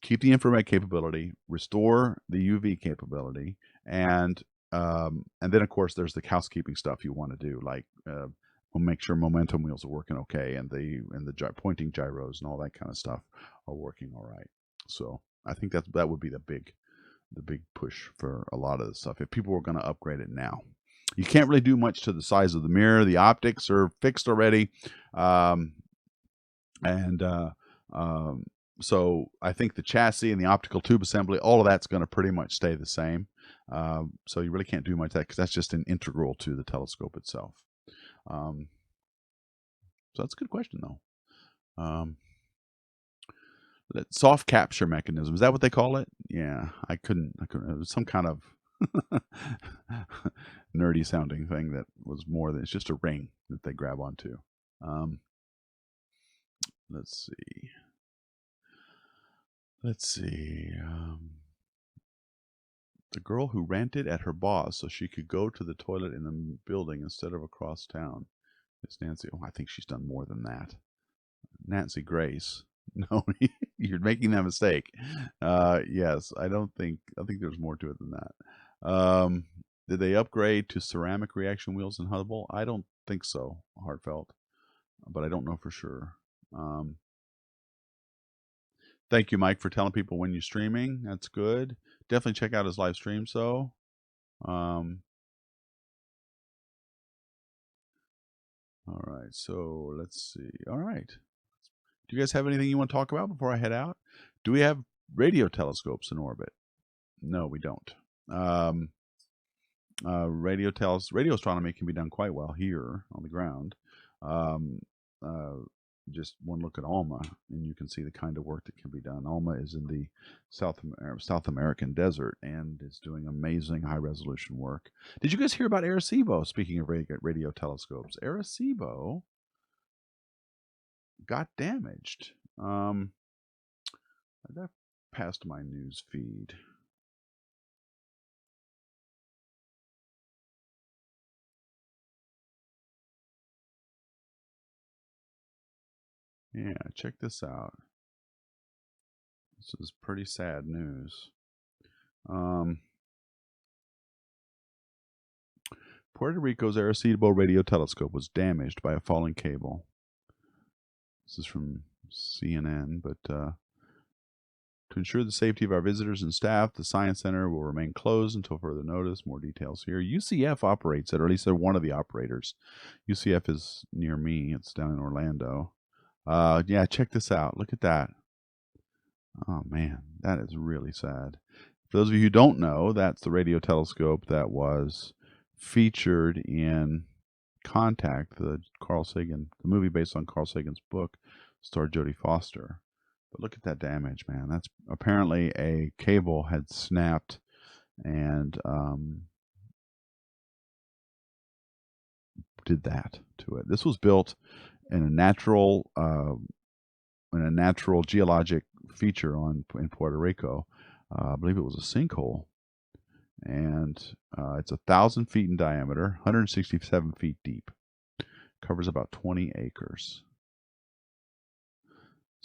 Speaker 1: Keep the infrared capability, restore the UV capability, and then of course there's the housekeeping stuff you want to do, like we'll make sure momentum wheels are working okay, and the pointing gyros and all that kind of stuff are working all right. So I think that would be the big push for a lot of this stuff if people were going to upgrade it now. You can't really do much to the size of the mirror. The optics are fixed already, so I think the chassis and the optical tube assembly, all of that's going to pretty much stay the same. So you really can't do much of that because that's just an integral to the telescope itself. So that's a good question, though. Soft capture mechanism, is that what they call it? Yeah, I couldn't. It was some kind of nerdy sounding thing that was more than, it's just a ring that they grab onto. Let's see. The girl who ranted at her boss so she could go to the toilet in the building instead of across town. It's Nancy. Oh, I think she's done more than that. Nancy Grace. No, you're making that mistake. Yes, I think there's more to it than that. Did they upgrade to ceramic reaction wheels in Hubble? I don't think so, Heartfelt, but I don't know for sure. Thank you, Mike, for telling people when you're streaming. That's good. Definitely check out his live stream. So, all right. So let's see. All right. Do you guys have anything you want to talk about before I head out? Do we have radio telescopes in orbit? No, we don't. Radio astronomy can be done quite well here on the ground. Just one look at ALMA, and you can see the kind of work that can be done. ALMA is in the South American desert and is doing amazing high-resolution work. Did you guys hear about Arecibo? Speaking of radio telescopes, Arecibo got damaged. That passed my news feed. Yeah, check this out. This is pretty sad news. Puerto Rico's Arecibo radio telescope was damaged by a falling cable. This is from CNN, but To ensure the safety of our visitors and staff, the Science Center will remain closed until further notice. More details here. UCF operates it, or at least they're one of the operators. UCF is near me. It's down in Orlando. Yeah, check this out. Look at that. Oh, man, that is really sad. For those of you who don't know, that's the radio telescope that was featured in Contact, the movie based on Carl Sagan's book, starred Jodie Foster. But look at that damage, man. That's apparently a cable had snapped and did that to it. This was built in a natural geologic feature in Puerto Rico. I believe it was a sinkhole, and it's 1,000 feet in diameter, 167 feet deep. Covers about 20 acres.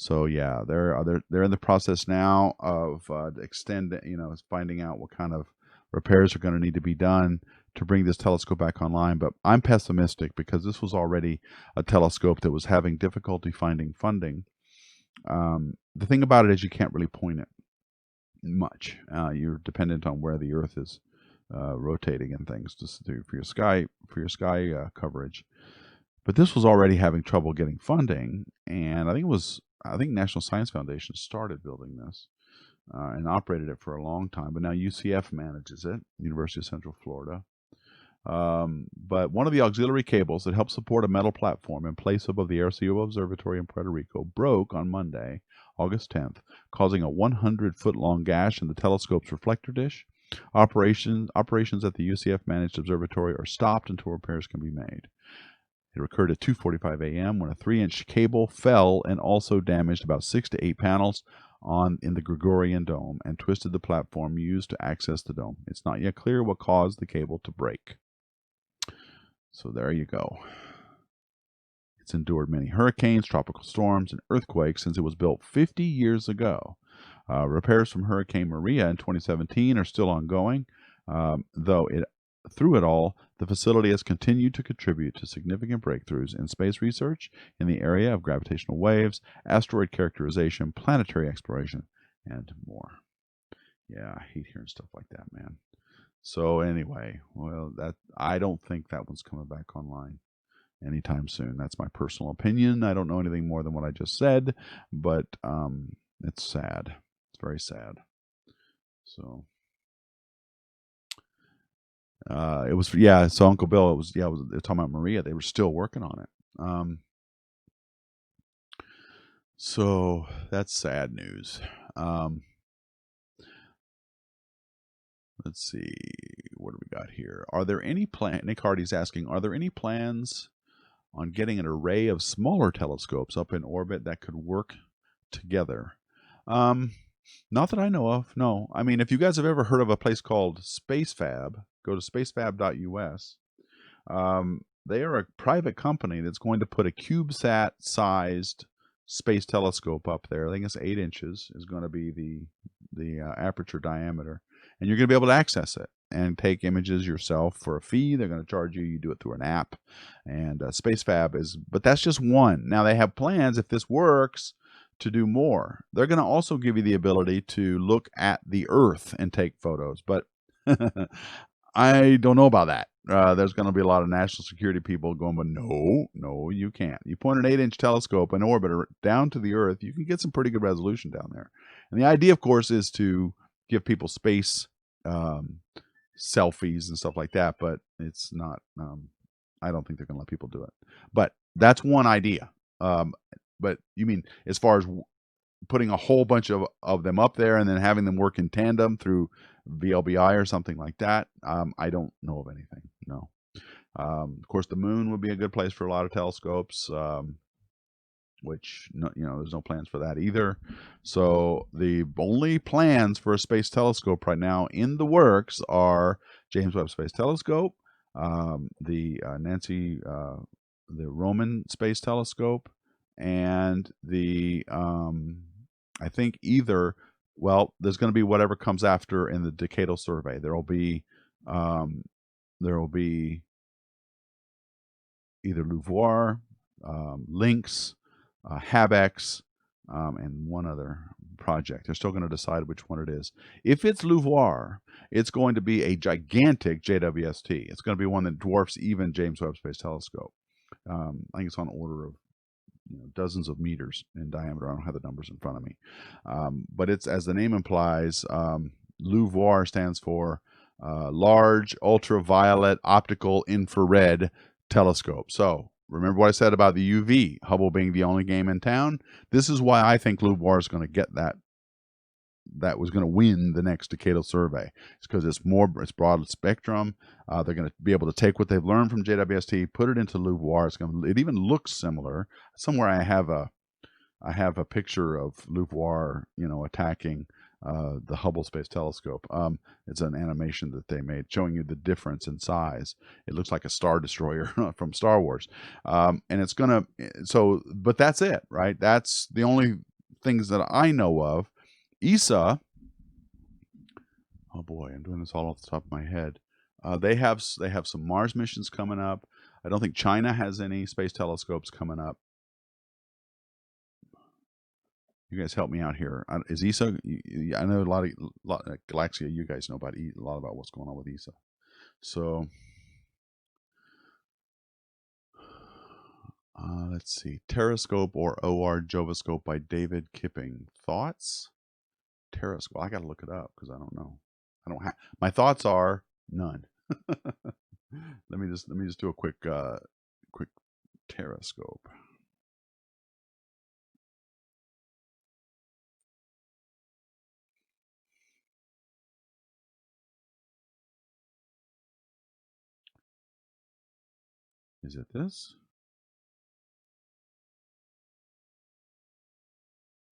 Speaker 1: So yeah, they're in the process now of finding out what kind of repairs are going to need to be done to bring this telescope back online. But I'm pessimistic because this was already a telescope that was having difficulty finding funding. The thing about it is you can't really point it much. You're dependent on where the Earth is rotating and things for your sky coverage. But this was already having trouble getting funding, and I think National Science Foundation started building this and operated it for a long time, but now UCF manages it, University of Central Florida. But one of the auxiliary cables that helps support a metal platform in place above the Arecibo Observatory in Puerto Rico broke on Monday, August 10th, causing a 100-foot-long gash in the telescope's reflector dish. Operations at the UCF-managed observatory are stopped until repairs can be made. It occurred at 2:45 a.m. when a 3-inch cable fell and also damaged about 6 to 8 panels in the Gregorian dome and twisted the platform used to access the dome. It's not yet clear what caused the cable to break. So there you go. It's endured many hurricanes, tropical storms, and earthquakes since it was built 50 years ago. Repairs from Hurricane Maria in 2017 are still ongoing, though through it all, the facility has continued to contribute to significant breakthroughs in space research in the area of gravitational waves, asteroid characterization, planetary exploration, and more. Yeah, I hate hearing stuff like that, man. So anyway, well, I don't think that one's coming back online anytime soon. That's my personal opinion. I don't know anything more than what I just said, but it's sad. It's very sad. So it was, yeah. So Uncle Bill, they're talking about Maria. They were still working on it. So that's sad news. Let's see, what do we got here? Are there any plans? Nick Hardy's asking, are there any plans on getting an array of smaller telescopes up in orbit that could work together? Not that I know of, no. I mean, if you guys have ever heard of a place called SpaceFab, go to spacefab.us. They are a private company that's going to put a CubeSat-sized space telescope up there. I think it's 8 inches is going to be the aperture diameter. And you're going to be able to access it and take images yourself for a fee. They're going to charge you. You do it through an app. And SpaceFab but that's just one. Now, they have plans, if this works, to do more. They're going to also give you the ability to look at the Earth and take photos. But I don't know about that. There's going to be a lot of national security people going, but no, you can't. You point an 8-inch telescope, an orbiter, down to the Earth, you can get some pretty good resolution down there. And the idea, of course, is to give people space selfies and stuff like that, but it's not, I don't think they're going to let people do it. But that's one idea. But you mean as far as putting a whole bunch of them up there and then having them work in tandem through VLBI or something like that? I don't know of anything, no. Of course, the moon would be a good place for a lot of telescopes, which, there's no plans for that either. So the only plans for a space telescope right now in the works are James Webb Space Telescope, the Roman Space Telescope, and the I think there's going to be whatever comes after in the decadal survey. There will be either LUVOIR, LYNX, HabEx, and one other, project. They're still going to decide which one it is. If it's LUVOIR, it's going to be a gigantic JWST. It's going to be one that dwarfs even James Webb Space Telescope. I think it's on the order of dozens of meters in diameter. I don't have the numbers in front of me. But it's, as the name implies, LUVOIR stands for Large Ultraviolet Optical Infrared Telescope. So remember what I said about the UV, Hubble being the only game in town? This is why I think LUVOIR is going to get that was going to win the next decadal survey. It's because it's broad spectrum. They're going to be able to take what they've learned from JWST, put it into LUVOIR. It even looks similar. Somewhere I have a picture of LUVOIR, attacking the Hubble Space Telescope. It's an animation that they made showing you the difference in size. It looks like a Star Destroyer from Star Wars. And it's going to, but that's it, right? That's the only things that I know of. ESA, oh boy, I'm doing this all off the top of my head. They have some Mars missions coming up. I don't think China has any space telescopes coming up. You guys help me out here. Is ESA? I know a lot of Galaxia. You guys know a lot about what's going on with ESA. So let's see. Terrascope or OR Jovascope by David Kipping. Thoughts? Terrascope. I got to look it up because I don't know. My thoughts are none. Let me just do a quick Terrascope. Is it this?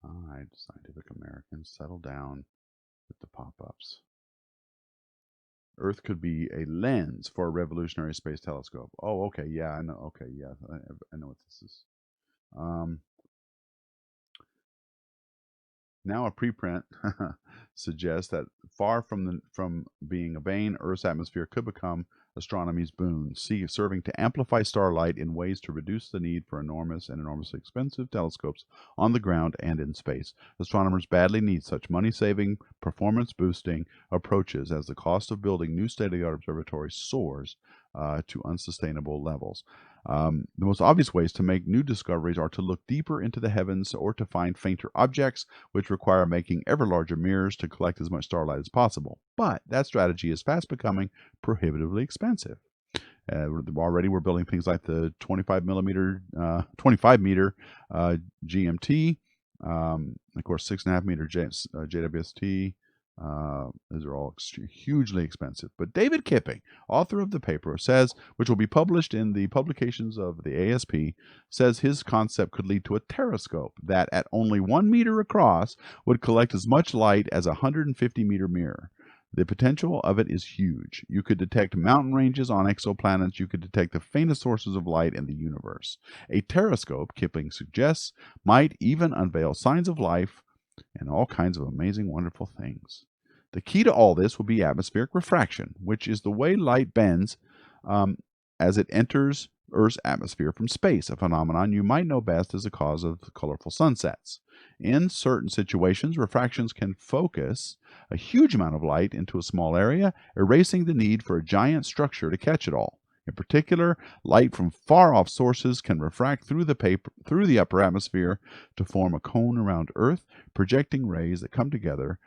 Speaker 1: All right, Scientific American, settle down with the pop-ups. Earth could be a lens for a revolutionary space telescope. Oh, okay, yeah, I know. Okay, yeah, I know what this is. Now a preprint suggests that far from being a bane, Earth's atmosphere could become astronomy's boon, serving to amplify starlight in ways to reduce the need for enormous and enormously expensive telescopes on the ground and in space. Astronomers badly need such money-saving, performance-boosting approaches as the cost of building new state-of-the-art observatories soars to unsustainable levels. The most obvious ways to make new discoveries are to look deeper into the heavens or to find fainter objects, which require making ever larger mirrors to collect as much starlight as possible. But that strategy is fast becoming prohibitively expensive. Already we're building things like the 25 meter GMT, of course 6.5 meter JWST. Those are all hugely expensive. But David Kipping, author of the paper, says, which will be published in the publications of the ASP, says his concept could lead to a terrascope that at only 1 meter across would collect as much light as a 150 meter mirror. The potential of it is huge. You could detect mountain ranges on exoplanets. You could detect the faintest sources of light in the universe. A terrascope, Kipping suggests, might even unveil signs of life and all kinds of amazing, wonderful things. The key to all this will be atmospheric refraction, which is the way light bends as it enters Earth's atmosphere from space, a phenomenon you might know best as a cause of colorful sunsets. In certain situations, refractions can focus a huge amount of light into a small area, erasing the need for a giant structure to catch it all. In particular, light from far-off sources can refract through the upper atmosphere to form a cone around Earth, projecting rays that come together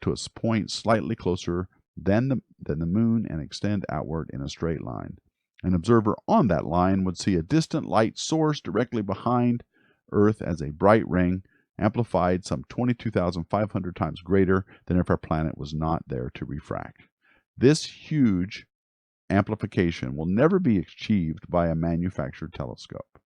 Speaker 1: to a point slightly closer than the moon and extend outward in a straight line. An observer on that line would see a distant light source directly behind Earth as a bright ring, amplified some 22,500 times greater than if our planet was not there to refract. This huge amplification will never be achieved by a manufactured telescope.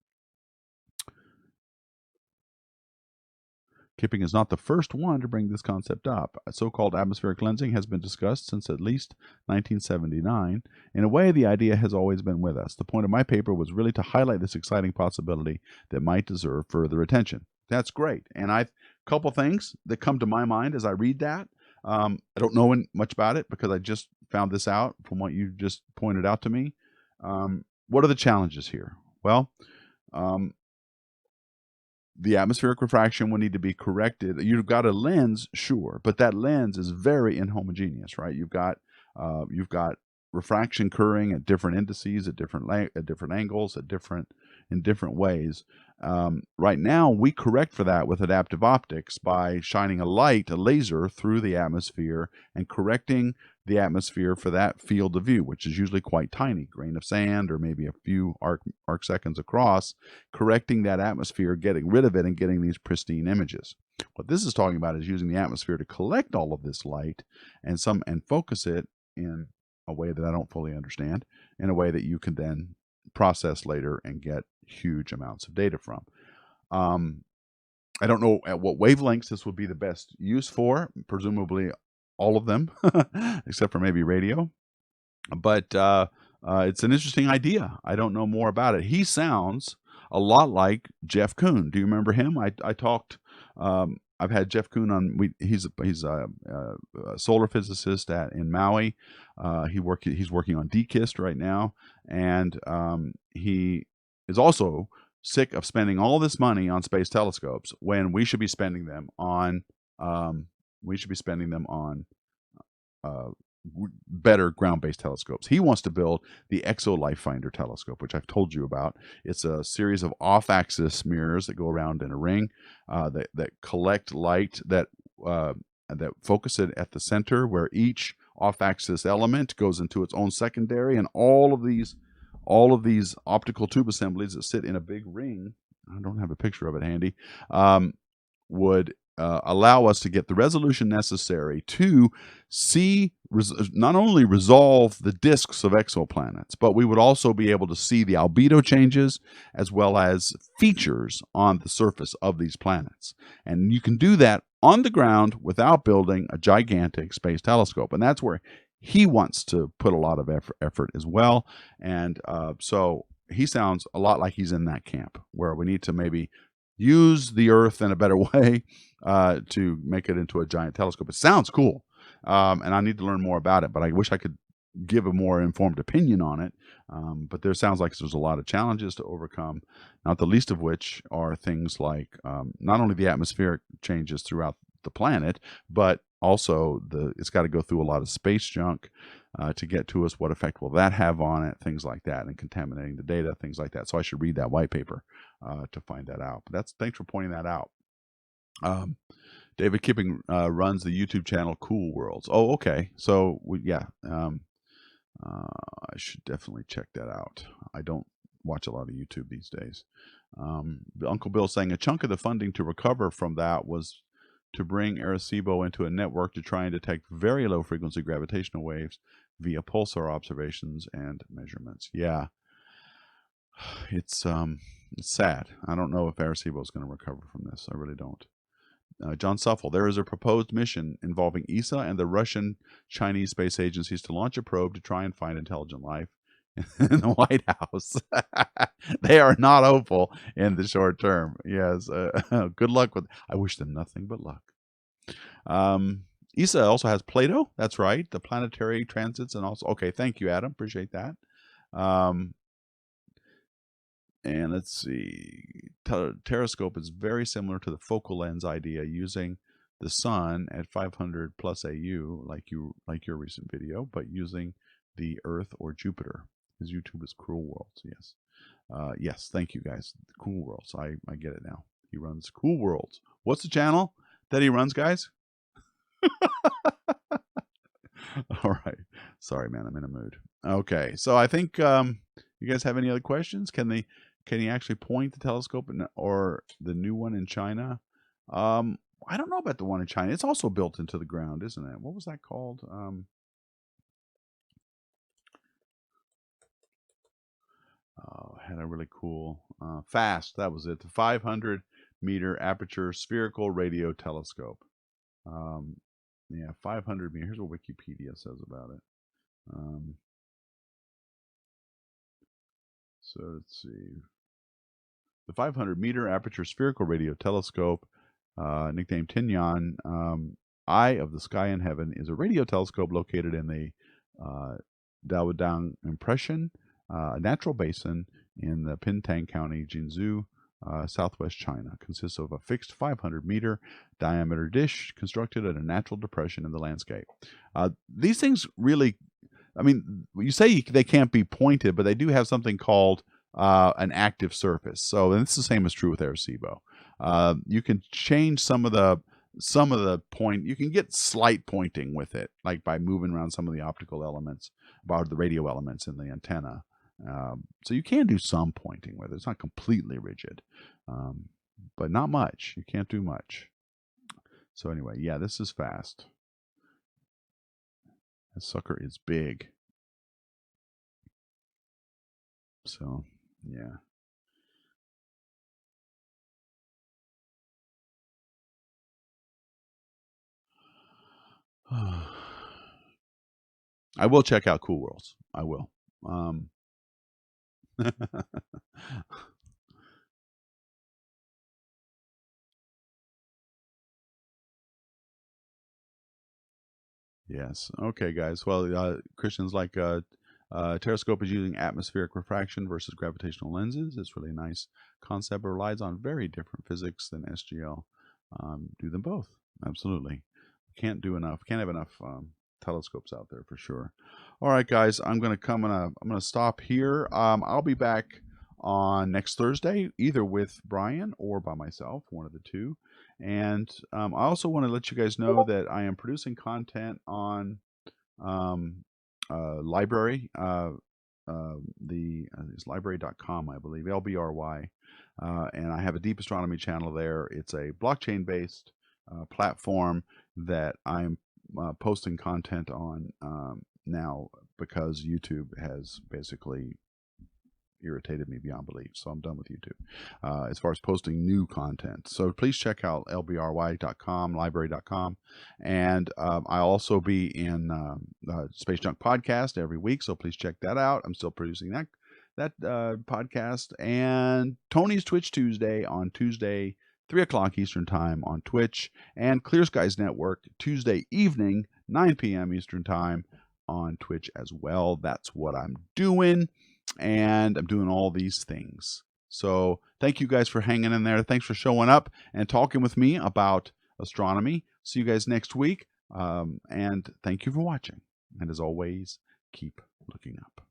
Speaker 1: Kipping is not the first one to bring this concept up. So-called atmospheric lensing has been discussed since at least 1979. In a way, the idea has always been with us. The point of my paper was really to highlight this exciting possibility that might deserve further attention. That's great. And a couple things that come to my mind as I read that. I don't know much about it because I just found this out from what you just pointed out to me. What are the challenges here? Well, the atmospheric refraction will need to be corrected. You've got a lens, sure, but that lens is very inhomogeneous, right? You've got refraction occurring at different indices, at different angles, in different ways. Right now, we correct for that with adaptive optics by shining a laser through the atmosphere and correcting the atmosphere for that field of view, which is usually quite tiny, grain of sand or maybe a few arc seconds across, correcting that atmosphere, getting rid of it, and getting these pristine images. What this is talking about is using the atmosphere to collect all of this light and focus it in a way that I don't fully understand, in a way that you can then process later and get huge amounts of data from. I don't know at what wavelengths this would be the best use for, presumably all of them, except for maybe radio. But it's an interesting idea. I don't know more about it. He sounds a lot like Jeff Kuhn. Do you remember him? I talked. I've had Jeff Kuhn on. He's a solar physicist in Maui. He's working on DKIST right now, and he is also sick of spending all this money on space telescopes when we should be spending them on better ground-based telescopes. He wants to build the EXO Life Finder telescope, which I've told you about. It's a series of off-axis mirrors that go around in a ring that collect light that focus it at the center, where each off-axis element goes into its own secondary, and all of these optical tube assemblies that sit in a big ring, I don't have a picture of it handy, would allow us to get the resolution necessary to see, not only resolve the disks of exoplanets, but we would also be able to see the albedo changes as well as features on the surface of these planets. And you can do that on the ground without building a gigantic space telescope. And that's where he wants to put a lot of effort as well. And so he sounds a lot like he's in that camp, where we need to maybe use the Earth in a better way to make it into a giant telescope. It sounds cool, and I need to learn more about it, but I wish I could give a more informed opinion on it. But there sounds like there's a lot of challenges to overcome, not the least of which are things like not only the atmospheric changes throughout the planet, but also it's got to go through a lot of space junk to get to us. What effect will that have on it? Things like that, and contaminating the data, things like that. So I should read that white paper to find that out. But thanks for pointing that out. David Kipping runs the YouTube channel Cool Worlds. Oh, okay. So I should definitely check that out. I don't watch a lot of YouTube these days. Uncle Bill saying a chunk of the funding to recover from that was to bring Arecibo into a network to try and detect very low frequency gravitational waves via pulsar observations and measurements. Yeah, it's sad. I don't know if Arecibo is going to recover from this. I really don't. John Suffel, there is a proposed mission involving ESA and the Russian Chinese space agencies to launch a probe to try and find intelligent life in the White House. They are not hopeful in the short term. Yes. Good luck with. I wish them nothing but luck. ESA also has Plato. That's right. The planetary transits and also. Okay. Thank you, Adam. Appreciate that. And let's see. Terrascope is very similar to the focal lens idea, using the sun at 500 plus AU, like your recent video, but using the Earth or Jupiter. His YouTube is Cool Worlds. Yes. Yes. Thank you, guys. Cool Worlds. I get it now. He runs Cool Worlds. What's the channel that he runs, guys? All right. Sorry, man. I'm in a mood. Okay. So I think you guys have any other questions? Can he actually point the telescope or the new one in China? I don't know about the one in China. It's also built into the ground, isn't it? What was that called? Had a really cool FAST. That was it. The 500-meter aperture spherical radio telescope. Yeah, 500 meters. Here's what Wikipedia says about it. So let's see. The 500-meter aperture spherical radio telescope, nicknamed Tinyan, Eye of the Sky and Heaven, is a radio telescope located in the Daodang Impression, a natural basin in the Pintang County, Jinzhou southwest China. Consists of a fixed 500-meter diameter dish constructed at a natural depression in the landscape. These things really, I mean, you say they can't be pointed, but they do have something called an active surface. So, and it's the same is true with Arecibo. You can change some of the point. You can get slight pointing with it, like by moving around some of the optical elements, about the radio elements in the antenna. So you can do some pointing with it. It's not completely rigid, but not much. You can't do much. So anyway, yeah, this is fast. That sucker is big. So, yeah. I will check out Cool Worlds. I will. Yes. Okay, guys. Well, Christian's like Terrascope is using atmospheric refraction versus gravitational lenses. It's really a nice concept. It relies on very different physics than SGL. Do them both. Absolutely. Can't do enough. Can't have enough telescopes out there for sure. All right, guys. I'm gonna stop here. I'll be back on next Thursday, either with Brian or by myself, one of the two. And I also want to let you guys know that I am producing content on library, it's library.com, I believe, LBRY. And I have a Deep Astronomy channel there. It's a blockchain-based platform that I'm posting content on now because YouTube has basically irritated me beyond belief. So I'm done with YouTube as far as posting new content. So please check out lbry.com, library.com. And I'll also be in Space Junk Podcast every week. So please check that out. I'm still producing that podcast. And Tony's Twitch Tuesday on Tuesday, 3 o'clock Eastern Time on Twitch. And Clear Skies Network Tuesday evening, 9 p.m. Eastern Time on Twitch as well. That's what I'm doing. And I'm doing all these things. So thank you guys for hanging in there. Thanks for showing up and talking with me about astronomy. See you guys next week. And thank you for watching. And as always, keep looking up.